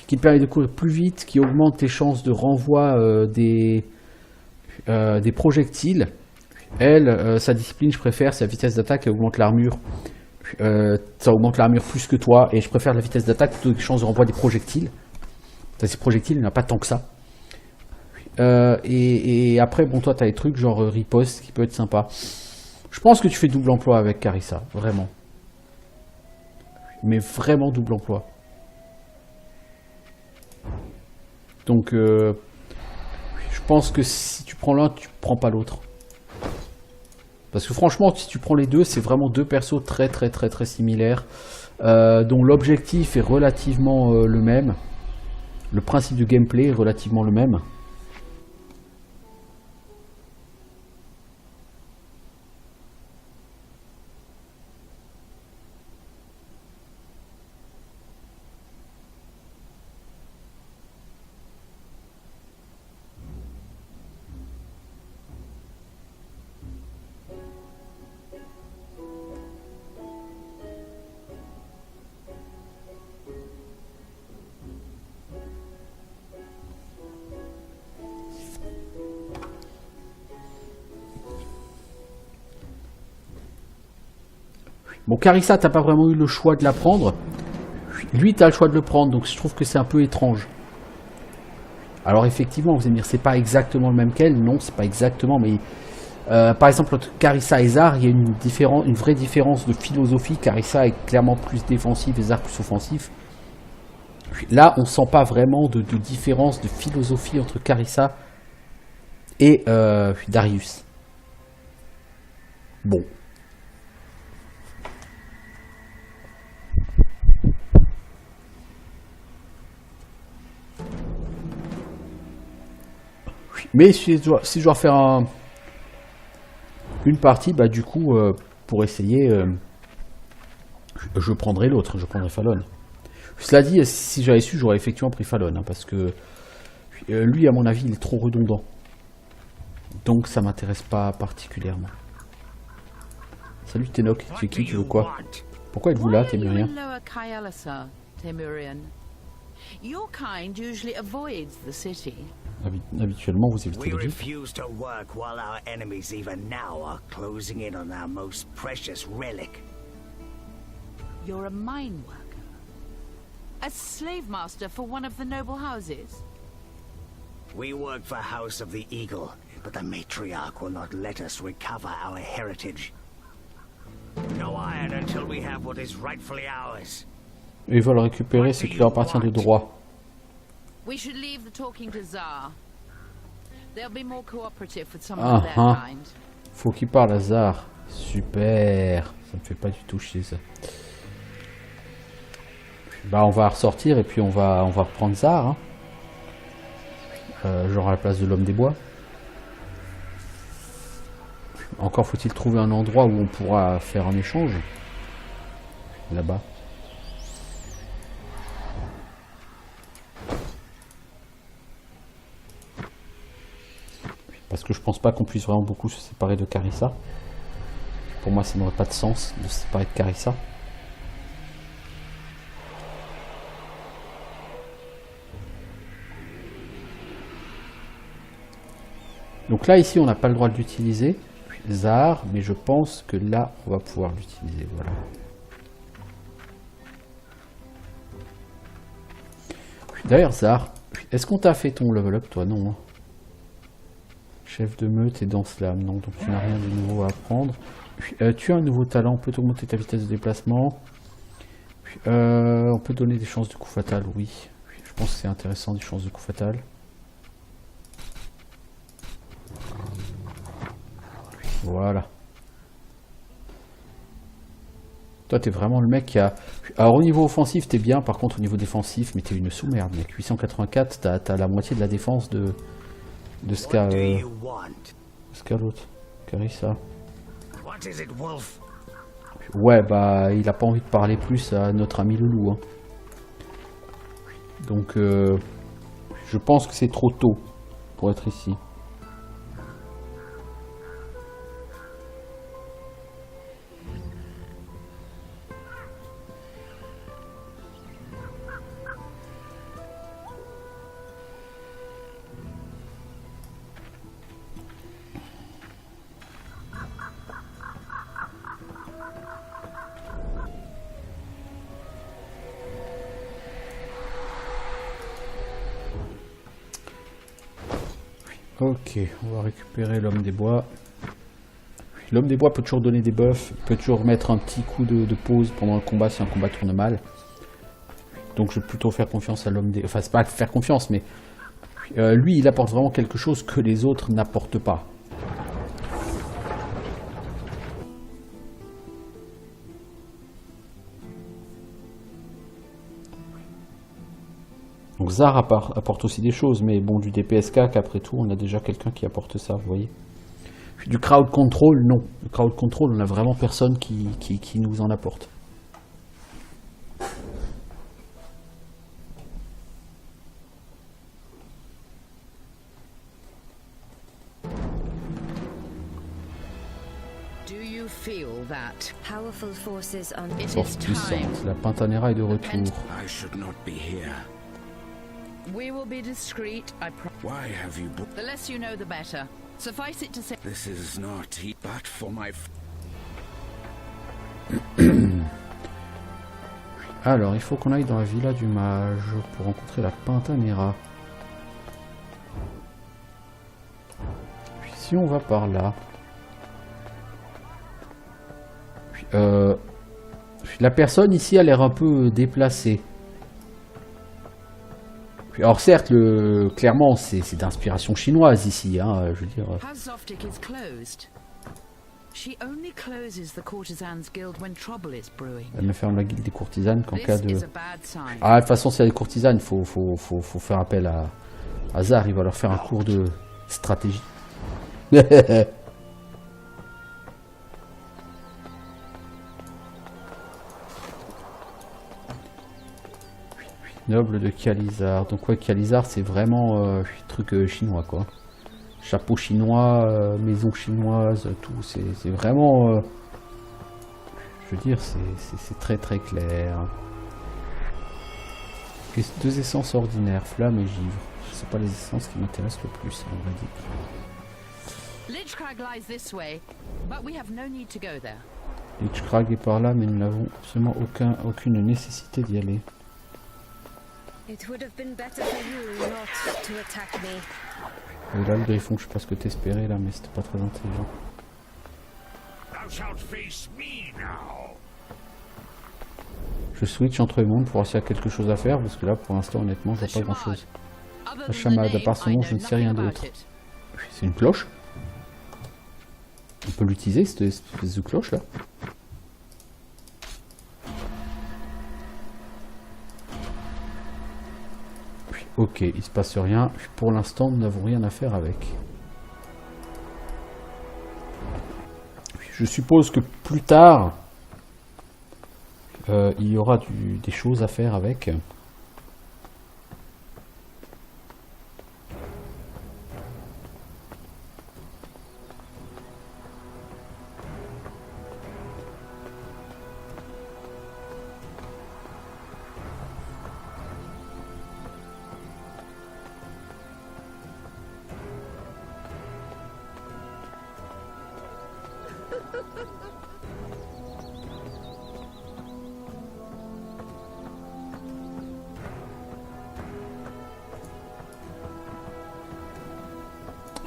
qui te permet de courir plus vite, qui augmente tes chances de renvoi des projectiles. Elle, sa discipline, je préfère, sa vitesse d'attaque, elle augmente l'armure. Ça augmente l'armure plus que toi, et je préfère la vitesse d'attaque plutôt que les chances de renvoi des projectiles. Ces projectiles, il n'y en a pas tant que ça. Et après, bon, toi, tu as des trucs genre riposte qui peut être sympa. Je pense que tu fais double emploi avec Carissa, vraiment. Mais vraiment double emploi. Donc, je pense que si tu prends l'un, tu prends pas l'autre. Parce que franchement, si tu prends les deux, c'est vraiment deux persos très similaires, dont l'objectif est relativement le même. Le principe de gameplay est relativement le même. Bon, Carissa, t'as pas vraiment eu le choix de la prendre. Lui, t'as le choix de le prendre, donc je trouve que c'est un peu étrange. Alors effectivement, vous allez me dire, c'est pas exactement le même qu'elle. Non, c'est pas exactement, mais... par exemple, entre Carissa et Zar, il y a une vraie différence de philosophie. Carissa est clairement plus défensive et Zar plus offensif. Là, on sent pas vraiment de différence de philosophie entre Carissa et Darius. Bon. Mais si je dois faire une partie, bah du coup, pour essayer, je prendrai l'autre, je prendrai Fallon. Cela dit, si j'avais su, j'aurais effectivement pris Fallon, hein, parce que lui, à mon avis, il est trop redondant. Donc ça m'intéresse pas particulièrement. Salut Tenok, tu es qui, tu veux quoi? Pourquoi êtes-vous là, Témurien? Your kind usually avoids the city. Habituellement, vous évitez We le refuse to work while our enemies even now are closing in on our most precious relic. You're a mine worker. A slave master for one of the noble houses. We work for House of the Eagle, but the matriarch will not let us recover our heritage. No iron until we have what is rightfully ours. Ils veulent récupérer ce qui leur appartient de droit. We should leave the talking to Tsar. They'll be more cooperative with someone of their kind. Faut qu'il parle à Tsar. Super. Ça me fait pas du tout chier ça. Bah on va ressortir et puis on va reprendre Tsar. Hein. Genre à la place de l'homme des bois. Encore faut-il trouver un endroit où on pourra faire un échange. Là-bas. Parce que je pense pas qu'on puisse vraiment beaucoup se séparer de Carissa. Pour moi, ça n'aurait pas de sens de se séparer de Carissa. Donc là, ici, on n'a pas le droit de l'utiliser. Zahar, mais je pense que là, on va pouvoir l'utiliser. Voilà. D'ailleurs, Zahar, est-ce qu'on t'a fait ton level up, toi? Non. Hein. Chef de meute et danse-lame. Non, donc tu n'as rien de nouveau à apprendre. Tu as un nouveau talent. On peut augmenter ta vitesse de déplacement. On peut donner des chances de coup fatal. Oui. Je pense que c'est intéressant, des chances de coup fatal. Voilà. Toi, t'es vraiment le mec qui a... Alors, au niveau offensif, t'es bien. Par contre, au niveau défensif, mais t'es une sous-merde, mec. 884, t'as la moitié de la défense de Ska... Ska l'autre. Carissa. Ouais, bah, il a pas envie de parler plus à notre ami Loulou. Hein. Donc, je pense que c'est trop tôt pour être ici. Ok, on va récupérer l'homme des bois. L'homme des bois peut toujours donner des buffs, peut toujours mettre un petit coup de pause pendant le combat si un combat tourne mal. Donc je vais plutôt faire confiance à l'homme des... Enfin, c'est pas faire confiance, mais lui, il apporte vraiment quelque chose que les autres n'apportent pas. Donc Zahar apporte aussi des choses, mais bon, du DPSK, qu'après tout, on a déjà quelqu'un qui apporte ça, vous voyez. Du crowd control, non. Le crowd control, on a vraiment personne qui nous en apporte. Powerful forces on Force puissante. La Pantanera est de retour. I should not be here. We will be discreet, I promise. Why have you The less you know, the better. Suffice it to say... This is not but for my... Alors, il faut qu'on aille dans la villa du mage pour rencontrer la Pantanera. Puis si on va par là... la personne ici a l'air un peu déplacée. Alors certes, clairement, c'est d'inspiration chinoise ici, hein, je veux dire. Elle me ferme la guilde des courtisanes qu'en cas de... Ah, de toute façon, c'est les courtisanes, faut faire appel à Zahar, il va leur faire un cours de Stratégie. Noble de Khalizar. Donc ouais, Khalizar c'est vraiment truc chinois quoi. Chapeau chinois, maison chinoise, tout. C'est vraiment... je veux dire, c'est très très clair. 2 essences ordinaires, flamme et givre. C'est pas les essences qui m'intéressent le plus, on va dire. Lichcrag lies this way, but we have no need to go there. Lichcrag est par là, mais nous n'avons absolument aucune nécessité d'y aller. It would have been better for you not to attack me. Et là, le griffon, je sais pas ce que t'espérais là, mais c'était pas très intelligent. Thou shalt face me now. Je switch entre les mondes pour voir s'il y a quelque chose à faire, parce que là, pour l'instant, honnêtement, je vois pas grand chose. La chamade, à part son nom, je ne sais rien d'autre. C'est une cloche. On peut l'utiliser, cette espèce de cloche là. Ok, il se passe rien. Pour l'instant, nous n'avons rien à faire avec. Je suppose que plus tard, il y aura des choses à faire avec.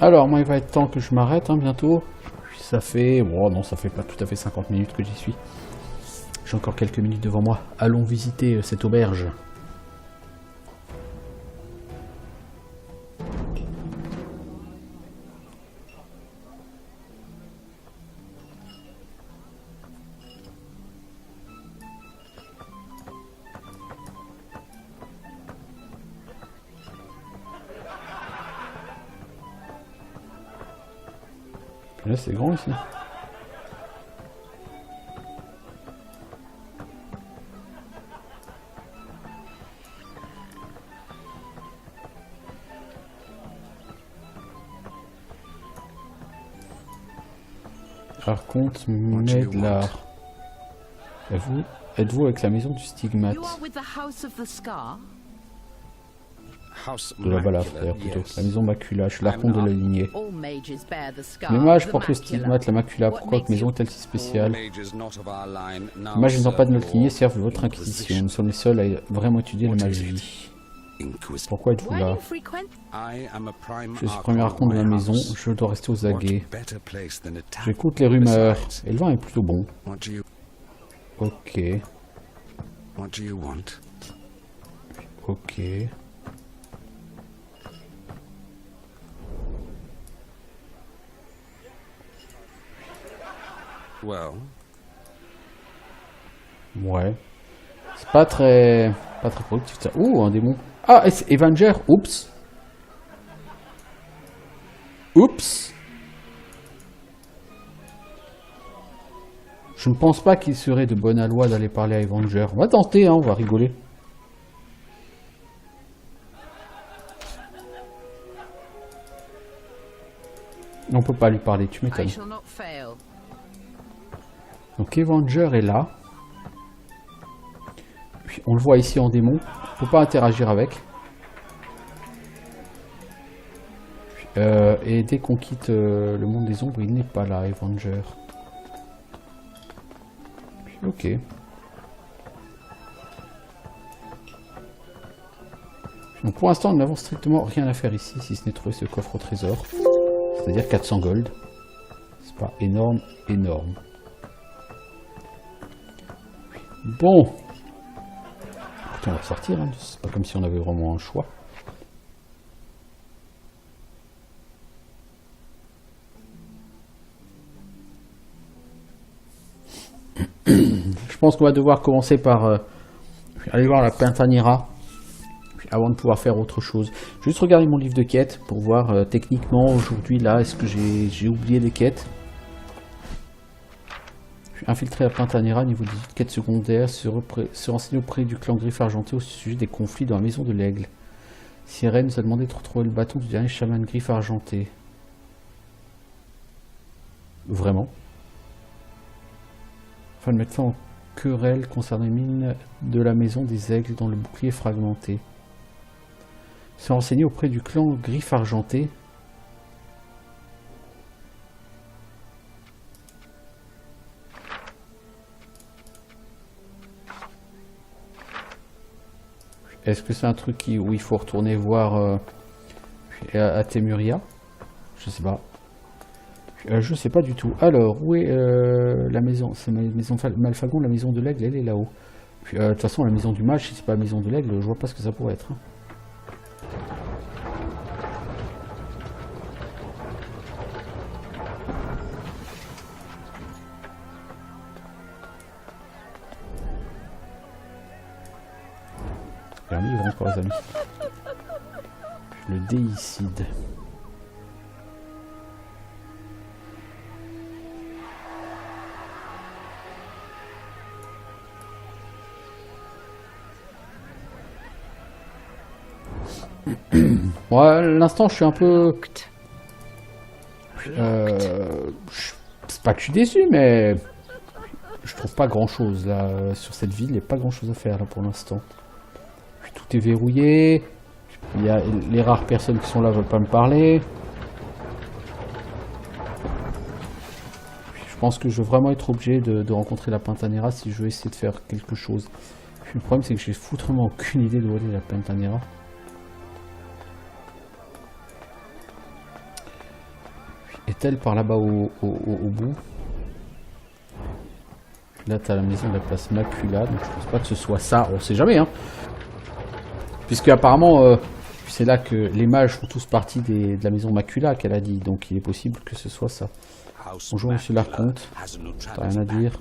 Alors, moi, il va être temps que je m'arrête, hein, bientôt. Ça fait... Bon, non, ça fait pas tout à fait 50 minutes que j'y suis. J'ai encore quelques minutes devant moi. Allons visiter cette auberge. Là, c'est grand ici. Archonte Medlar. Êtes-vous avec la maison du stigmate? You are with the House of the Scar? De la balafre, d'ailleurs, plutôt. La maison Macula, je suis l'archonte de la lignée. All mages bear the scar. Les mages the portent le macula. stigmate, la macula. Pourquoi votre maison est-elle si spéciale? Les mages n'étant pas de notre lignée servent votre inquisition. Nous sommes les seuls à vraiment étudier la magie. Pourquoi êtes-vous là? Je suis premier archonte de la maison, je dois rester aux aguets. J'écoute les rumeurs, et le vin est plutôt bon. Ok. Ok. Ouais. C'est pas très productif ça. Ouh, un démon. Ah, c'est Avenger. Oups. Oups. Je ne pense pas qu'il serait de bonne loi d'aller parler à Avenger. On va tenter, hein, on va rigoler. On peut pas lui parler, tu m'étonnes. Donc Avenger est là. Puis on le voit ici en démon. On peut pas interagir avec. Et dès qu'on quitte le monde des ombres, il n'est pas là, Avenger. Ok. Donc pour l'instant, nous n'avons strictement rien à faire ici, si ce n'est trouver ce coffre au trésor. C'est-à-dire 400 gold. C'est pas énorme, énorme. Bon. Écoutez, on va sortir, hein. C'est pas comme si on avait vraiment un choix. Je pense qu'on va devoir commencer par aller voir la Pentanira avant de pouvoir faire autre chose. Juste regarder mon livre de quêtes pour voir techniquement aujourd'hui là, est-ce que j'ai oublié des quêtes. Infiltrer la Pantanera, niveau 18, quête secondaire, se renseigner auprès du clan Griffe Argenté au sujet des conflits dans la maison de l'Aigle. Sirène nous a demandé de retrouver le bâton du dernier chaman Griffe Argenté. Vraiment? Afin de mettre fin aux querelles concernant les mines de la maison des Aigles dont le bouclier est fragmenté. Se renseigner auprès du clan Griffe Argenté. Est-ce que c'est un truc où il faut retourner voir à Temuria? Je sais pas. Je sais pas du tout. Alors, où est la maison? C'est ma maison Malfagon, la maison de l'Aigle, elle est là-haut. De toute façon, la maison du mage, si c'est pas la maison de l'Aigle, je vois pas ce que ça pourrait être. Hein. Il y a un livre encore, les amis. Le déicide. Bon, à l'instant, je suis un peu... c'est pas que je suis déçu, mais... Je trouve pas grand-chose, là, sur cette ville. Il n'y a pas grand-chose à faire, là, pour l'instant. Tout est verrouillé. Il y a les rares personnes qui sont là veulent pas me parler. Je pense que je vais vraiment être obligé de rencontrer la Pantanera si je veux essayer de faire quelque chose. Puis le problème, c'est que j'ai foutrement aucune idée d'où aller la Pantanera. Est-elle par là-bas au bout? Là, t'as la maison de la place Macula, donc je pense pas que ce soit ça. On sait jamais, hein. Puisque apparemment, c'est là que les mages font tous partie de la maison Macula qu'elle a dit, donc il est possible que ce soit ça. Bonjour monsieur l'Archonte, t'as rien à dire.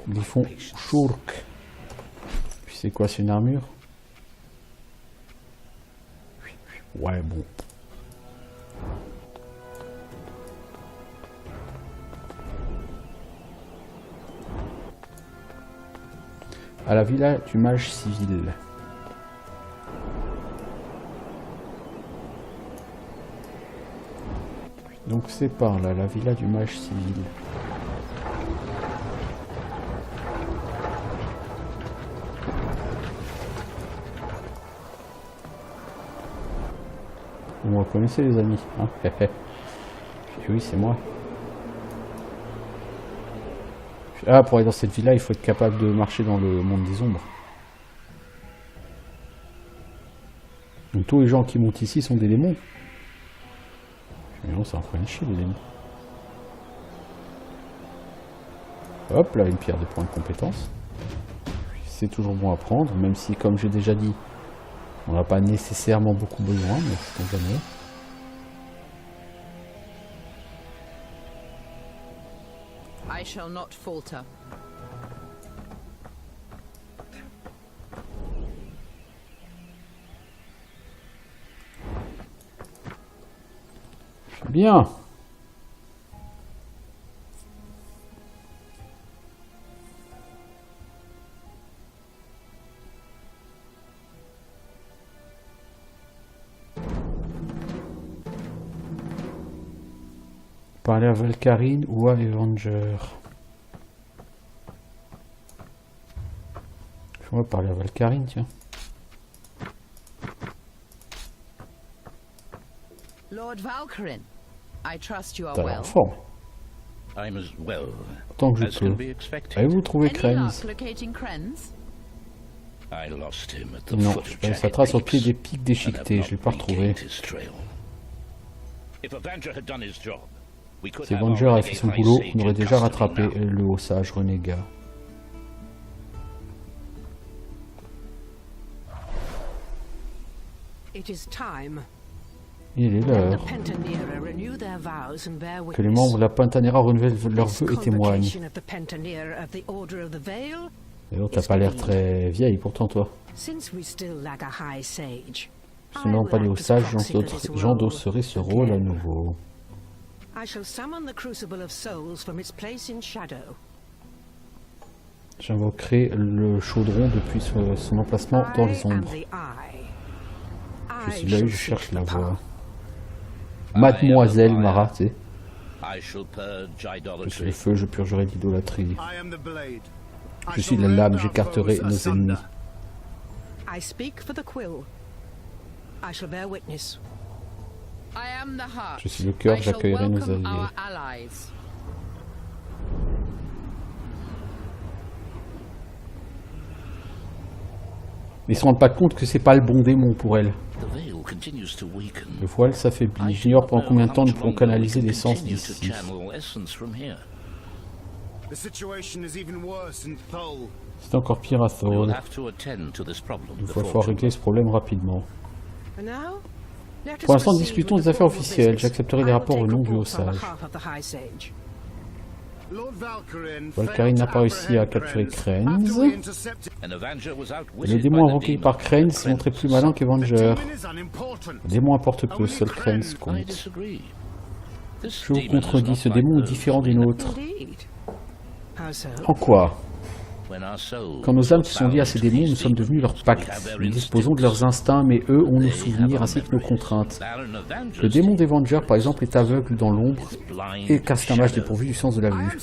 Ils font Shurk. Puis c'est quoi, c'est une armure? Ouais, bon. À la villa du mage civil. Donc c'est par là, la villa du mage civil. Vous me reconnaissez les amis, hein? Et oui, c'est moi. Ah, pour aller dans cette villa, il faut être capable de marcher dans le monde des ombres. Donc tous les gens qui montent ici sont des démons. Mais non, ça en ferait une chier, les démons. Hop, là, une pierre de point de compétence. C'est toujours bon à prendre, même si, comme j'ai déjà dit, on n'a pas nécessairement beaucoup besoin, mais c'est jamais. I shall not falter. Bien. Parler à Valkarine ou à Avenger. On va parler à Valkarine, tiens. Lord Valkyrin, I trust you are T'as l'air well. en forme. I'm as well Tant que as je can peux. be expected. Avez-vous trouvé Any Krenz? luck locating Krenz? I lost him at the Non, foot je of pense sa Jagged trace au pied Peaks, des pics and déchiquetés. have Je l'ai not pas retrouvé. regained his trail. If Avenger had done his job, we could Si have Avenger our avait fait son renegade boulot, sage on aurait in déjà custody rattrapé now. le haut sage renégat. It is time. Il est The l'heure Pentanera renew their vows and bear que les witness. membres de la Pantanera renouvellent leurs This vœux et témoignent. convocation of the Pentanera of the Order of the Veil Et l'autre, t'as pas l'air très vieille pourtant, toi. Since we still lack a high sage, Si nous n'avons pas les hauts sages, j'endosserai ce rôle à nouveau. I shall summon the Crucible of Souls from its place in shadow. J'invoquerai le chaudron depuis son emplacement dans les ombres. Je suis l'œil, je cherche la voie. Mademoiselle Mara, tu sais. Je suis le feu, je purgerai l'idolâtrie. Je suis la lame, j'écarterai nos ennemis. I speak for the quill. I shall bear witness. Je suis le cœur, j'accueillerai nos alliés. Ils se rendent pas compte que c'est pas le bon démon pour elle. Le voile s'affaiblit. J'ignore pendant combien de temps nous pourrons canaliser l'essence d'ici. C'est encore pire à Thole. Il va falloir régler ce problème rapidement. Pour l'instant, discutons des affaires officielles. J'accepterai les rapports au nom du Haut-Sage. Valkyrie n'a pas réussi à capturer Krenz. Le démon invoqué par Krenz s'est montré plus malin qu'Avenger. Le démon importe peu, seul Krenz compte. Je vous contredis, ce démon est différent du nôtre. En quoi? Quand nos âmes se sont liées à ces démons, nous sommes devenus leur pacte. Nous disposons de leurs instincts, mais eux ont nos souvenirs ainsi que nos contraintes. Le démon d'Avenger, par exemple, est aveugle dans l'ombre et casse un mage dépourvu du sens de la vue.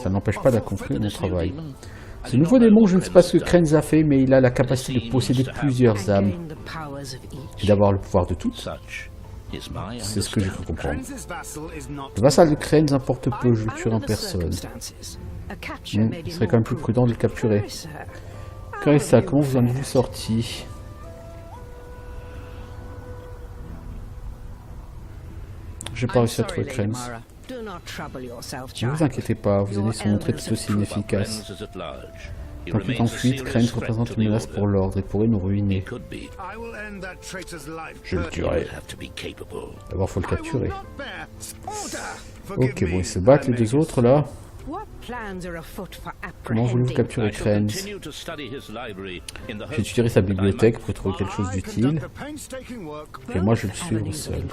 Ça n'empêche pas d'accomplir mon travail. Ce nouveau démon, je ne sais pas ce que Krenz a fait, mais il a la capacité de posséder plusieurs âmes et d'avoir le pouvoir de toutes. C'est ce que j'ai cru comprendre. Le vassal de Krenz importe peu, je le tuerai en personne. Il serait quand même plus prudent de le capturer. Carissa, comment vous en êtes-vous sorti? J'ai pas réussi à trouver Krenz. Ne vous inquiétez pas, vos ennemis sont montrés tout aussi inefficaces. Tant qu'il est en fuite, Krenz représente une menace pour l'ordre et pourrait nous ruiner. Je le tuerai. D'abord, faut le capturer. Ok, bon, ils se battent les deux autres là. Comment voulez-vous capturer Krenz? J'étudierai sa bibliothèque pour trouver quelque chose d'utile. Et moi, je le suivre seul.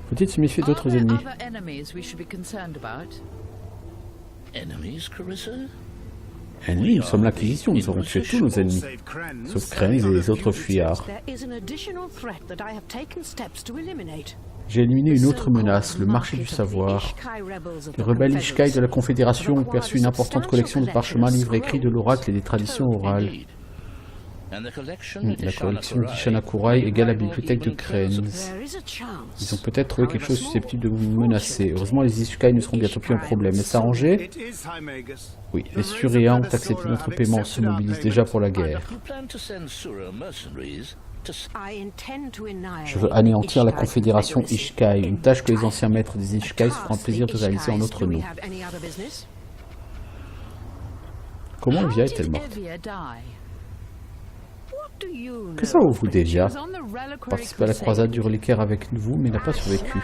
Faut-il se méfier d'autres ennemis? Ennemis, nous sommes l'Inquisition, nous aurons tué tous nos ennemis. Sauf Krenz et les autres fuyards. J'ai éliminé une autre menace, le marché du savoir. Les rebelles Ishkai de la Confédération ont perçu une importante collection de parchemins, livres écrits de l'oracle et des traditions orales. La collection d'Ishanakurai égale la bibliothèque de Krenz. Ils ont peut-être trouvé quelque chose susceptible de vous menacer. Heureusement, les Ishkai ne seront bientôt plus un problème. Est-ce arrangé? Oui, les Suréens ont accepté notre paiement, on se mobilise déjà pour la guerre. Je veux anéantir la Confédération Ishkai, une tâche que les anciens maîtres des Ishkai se feront un plaisir de réaliser en notre nom. Comment Evia est-elle morte? Que savez-vous d'Evia? Participé à la croisade du reliquaire avec vous, mais n'a pas survécu.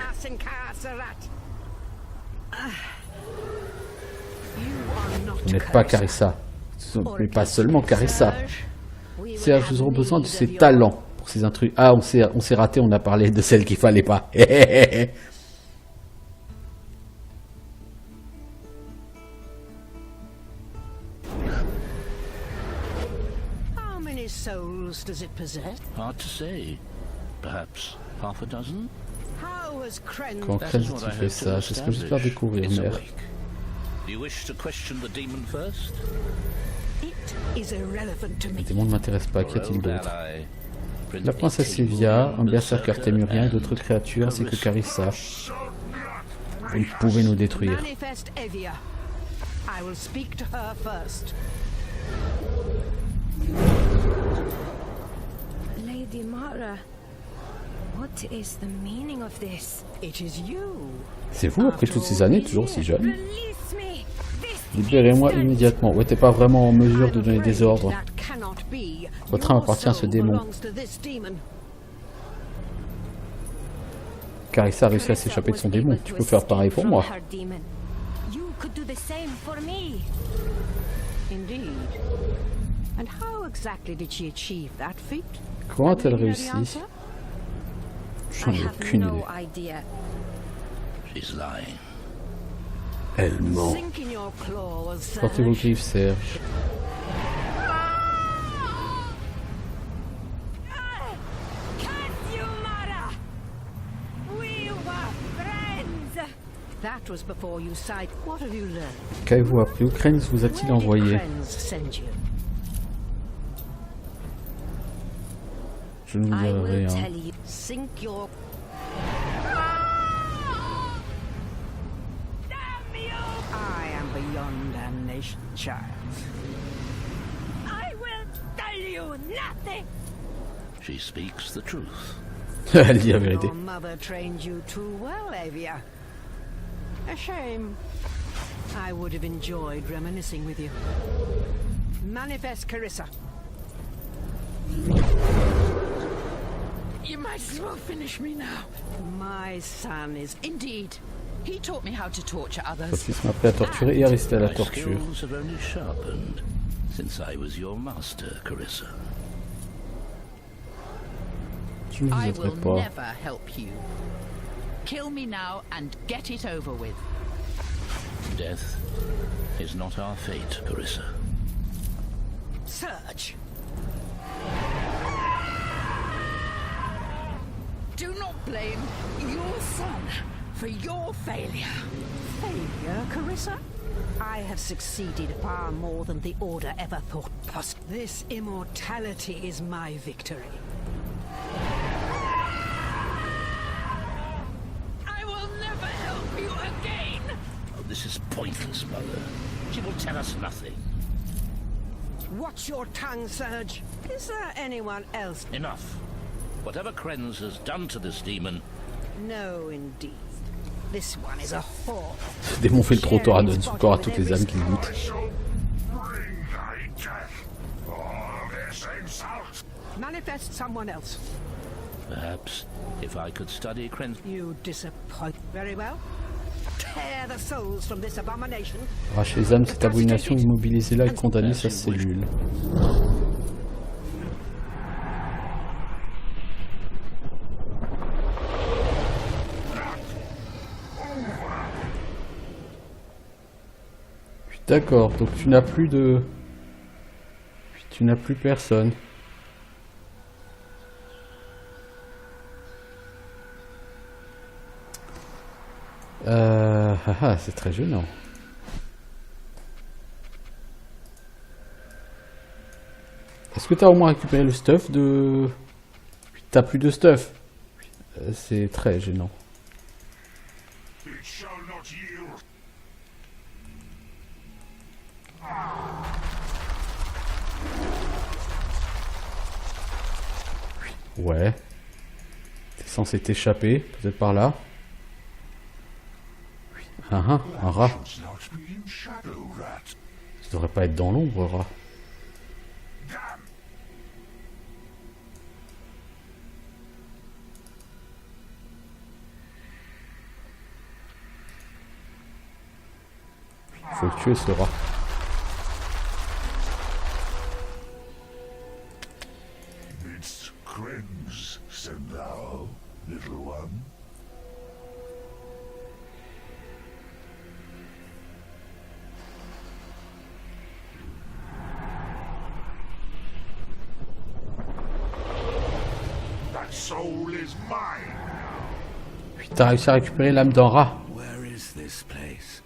Vous n'êtes pas Carissa. Mais pas seulement Carissa. Serge, nous aurons besoin de ses talents pour ces intrus. Ah, on s'est raté, on a parlé de celle qu'il fallait pas. Hard to say. Perhaps half a dozen? Quand Krenz a-t-il fait ça? C'est ce que j'espère découvrir, mère. Do you wish to question the demon first? Le démon ne m'intéresse pas, qu'y a-t-il d'autre? La princesse Evia, un berserker témurien et d'autres créatures, ainsi que Carissa. Vous pouvez nous détruire. Lady Mara, what is the meaning of this? It is you. C'est vous, après toutes ces années, toujours aussi jeune? Libérez-moi immédiatement. Ouais, t'es pas vraiment en mesure de donner des ordres. Votre âme appartient à ce démon. Carissa a réussi à s'échapper de son démon. Tu peux faire pareil pour moi. could do the same for me. Indeed. And how exactly did she achieve that feat? Comment a-t-elle Any réussi? answer? J'en I ai have aucune no idée. idea. She's lying. Elle ment. Sink in your claws, Sortez vos griffes, Serge. Curse you, Mara! We were friends! That was before you side. What have you learned? Qu'avez-vous appris? Où Krenz vous a-t-il Where did envoyé? Krenz send you? Je ne vous I dirai will rien. tell you. Sink your... I am beyond damnation, child. I will tell you nothing! She speaks the truth. Elle dit la vérité. Your mother trained you too well, Avia. A shame. I would have enjoyed reminiscing with you. Manifest, Carissa. You might as well finish me now. My son is... Indeed. He taught me how to torture Votre others. fils m'a appris à torturer et à résister à la My torture. skills have only sharpened since I was your master, Carissa. Je ne vous I aiderai will pas. never help you. Kill me now and get it over with. Death is not our fate, Carissa. Surge! Do not blame your son for your failure. Failure, Carissa? I have succeeded far more than the Order ever thought possible. This immortality is my victory. I will never help you again. Oh, this is pointless, Mother. She will tell us nothing. Watch your tongue, Surge. Is there anyone else? Enough. Whatever Krenz has done to this demon, No, indeed. This one is a whore. Ce démon fait le trottoir, donne son corps à toutes les âmes qui le goûtent. Manifest someone else. perhaps if I could study Krenz. You disappoint. Very well. Tear the souls from this abomination. Arrachez les âmes de cette abomination, immobilisez-la et condamnez sa cellule. D'accord, donc tu n'as plus de... Tu n'as plus personne. C'est très gênant. Est-ce que tu as au moins récupéré le stuff de... T'as plus de stuff. C'est très gênant. Ouais. T'es censé t'échapper, peut-être par là. Un rat. Ça devrait pas être dans l'ombre, rat. Faut le tuer, ce rat. It's Krenz, said thou, little one. That soul is mine. T'as réussi à récupérer l'âme d'un rat. Where is this place?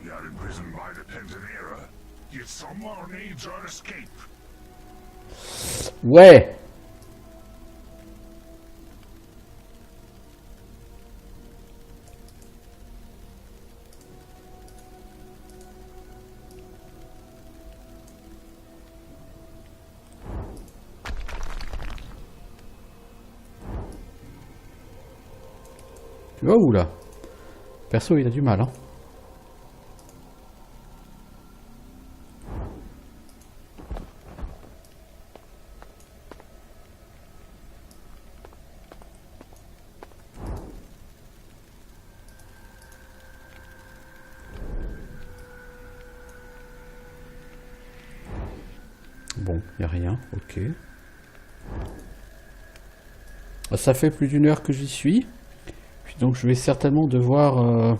We are imprisoned by the Pentanera. Yet someone needs our escape. Ouais. Tu vas où là? Perso, il a du mal, hein. Bon, il n'y a rien, ok. Ça fait plus d'1 heure que j'y suis. Donc je vais certainement devoir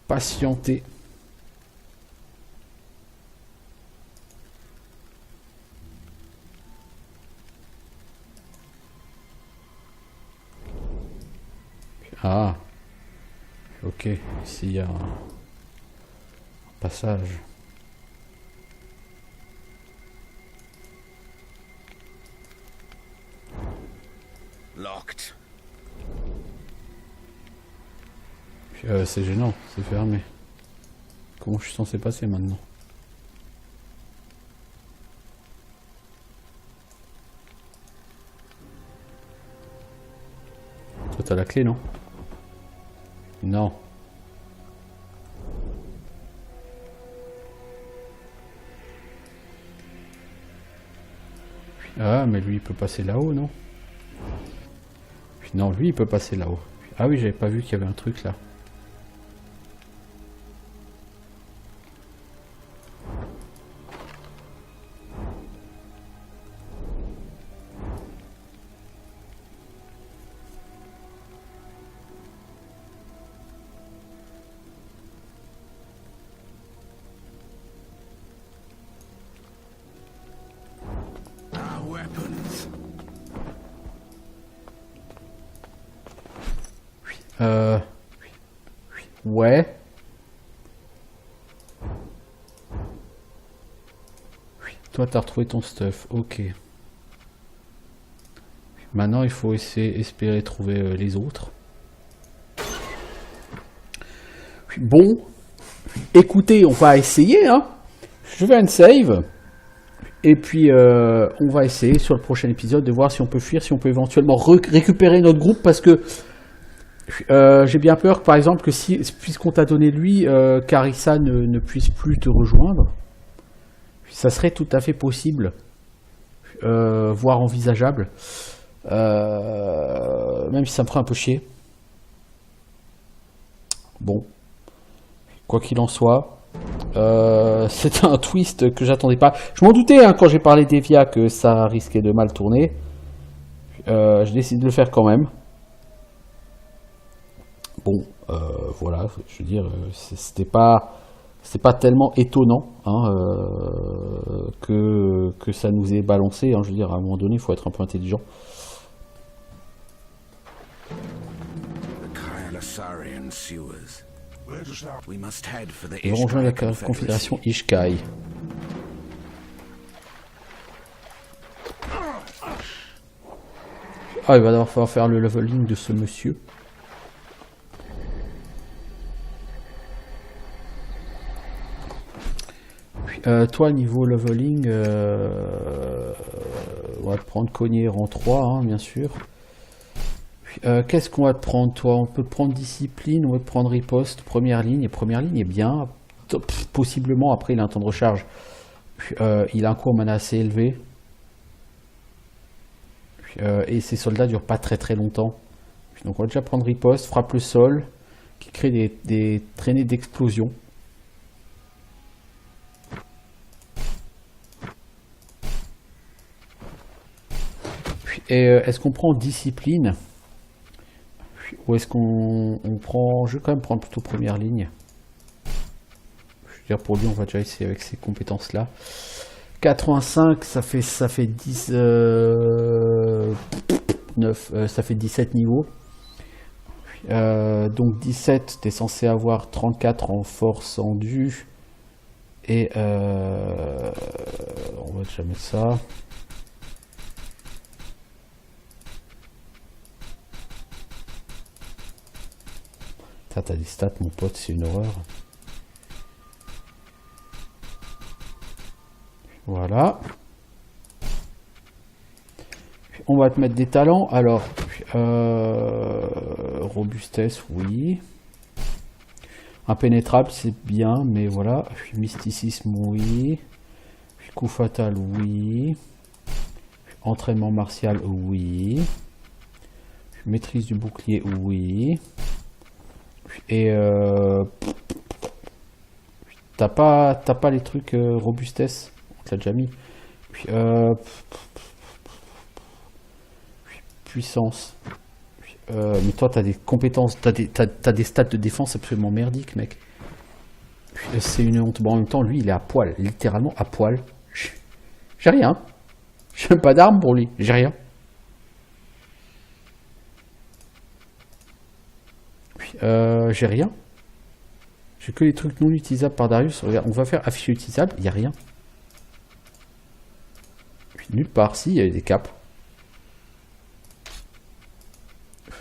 patienter. Ah, ok, ici il y a un passage. Locked. C'est gênant, c'est fermé. Comment je suis censé passer maintenant? Toi t'as la clé, non? Non. Ah, mais lui il peut passer là-haut, non? Non, lui il peut passer là-haut. Ah oui, j'avais pas vu qu'il y avait un truc là. Our weapons. Ouais. Toi, t'as retrouvé ton stuff. Ok. Maintenant, il faut espérer trouver les autres. Bon. Écoutez, on va essayer, hein. Je vais un save. Et puis, on va essayer sur le prochain épisode de voir si on peut fuir, si on peut éventuellement récupérer notre groupe, parce que j'ai bien peur, par exemple, que puisqu'on t'a donné lui, Carissa ne puisse plus te rejoindre. Ça serait tout à fait possible, voire envisageable, même si ça me ferait un peu chier. Bon, quoi qu'il en soit, c'est un twist que j'attendais pas. Je m'en doutais hein, quand j'ai parlé d'Evia que ça risquait de mal tourner. Je décide de le faire quand même. Bon, voilà, je veux dire, c'était pas tellement étonnant hein, que ça nous ait balancé. Hein, je veux dire, à un moment donné, il faut être un peu intelligent. Ils vont rejoindre la confédération Ishkai. Ah, il va devoir falloir faire le leveling de ce monsieur. Toi, niveau leveling, on va te prendre cogner en 3, hein, bien sûr. Qu'est-ce qu'on va te prendre, toi? On peut te prendre discipline, on va te prendre riposte, première ligne. Et première ligne est bien. Possiblement, après, il a un temps de recharge. Il a un coût en mana assez élevé. Et ses soldats durent pas très très longtemps. Donc on va déjà prendre riposte, frappe le sol, qui crée des traînées d'explosion. Et est-ce qu'on prend discipline? Ou est-ce qu'on prend... Je vais quand même prendre plutôt première ligne. Je veux dire, pour lui, on va déjà essayer avec ces compétences-là. 85, ça fait 10... 9, ça fait 17 niveaux. Donc 17, t'es censé avoir 34 en force endue. Et on va déjà mettre ça. Ça, t'as des stats, mon pote, c'est une horreur. Voilà. On va te mettre des talents. Alors, robustesse, oui. Impénétrable, c'est bien, mais voilà. Mysticisme, oui. Coup fatal, oui. Entraînement martial, oui. Maîtrise du bouclier, oui. Et T'as pas les trucs robustesse. On te l'a déjà mis. Puis, puissance. Mais toi, t'as des compétences, t'as des stats de défense absolument merdiques, mec. C'est une honte. Bon, en même temps, lui, il est à poil, littéralement à poil. J'ai rien. J'ai même pas d'arme pour lui. J'ai rien. J'ai rien. J'ai que les trucs non utilisables par Darius. Regarde, on va faire afficher utilisable. Il n'y a rien. Puis, nulle part. Si, il y a des capes.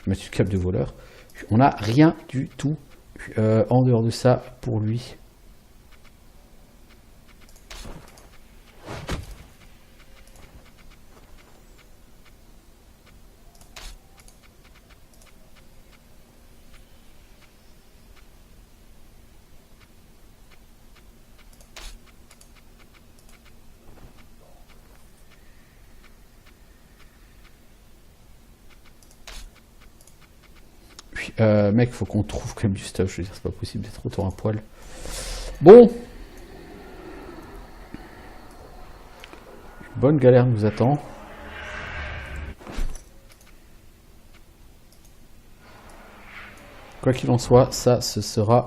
Mettre une cape de voleur. On n'a rien du tout en dehors de ça pour lui. Mec, faut qu'on trouve quand même du stuff. Je veux dire, c'est pas possible d'être autant à poil. Bon. Une bonne galère nous attend. Quoi qu'il en soit, ça, ce sera...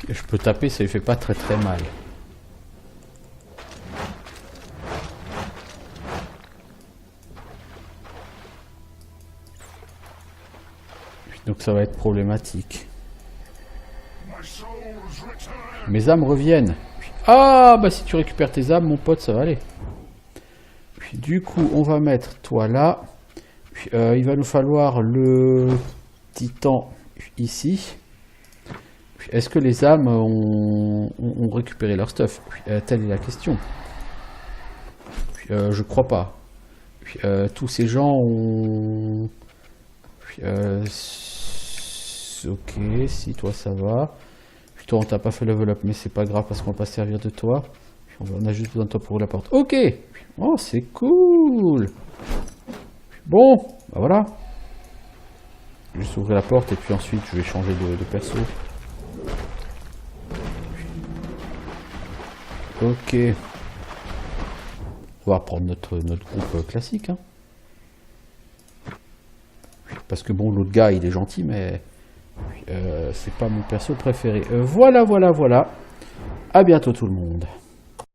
Je peux taper, ça lui fait pas très très mal. Donc ça va être problématique. Mes âmes reviennent. Ah bah si tu récupères tes âmes, mon pote, ça va aller. Puis, du coup, on va mettre toi là. Puis, il va nous falloir le titan ici. Est-ce que les âmes ont récupéré leur stuff? Telle est la question. Je crois pas. Tous ces gens ont... ok, si toi ça va. Puis toi on t'a pas fait level up, mais c'est pas grave parce qu'on va pas se servir de toi. Puis on a juste besoin de toi pour ouvrir la porte. Ok. Oh c'est cool. Bon, bah voilà. Je vais juste ouvrir la porte et puis ensuite je vais changer de perso. Ok. On va reprendre notre groupe classique. Hein. Parce que bon, l'autre gars, il est gentil, mais c'est pas mon perso préféré. Voilà. À bientôt tout le monde.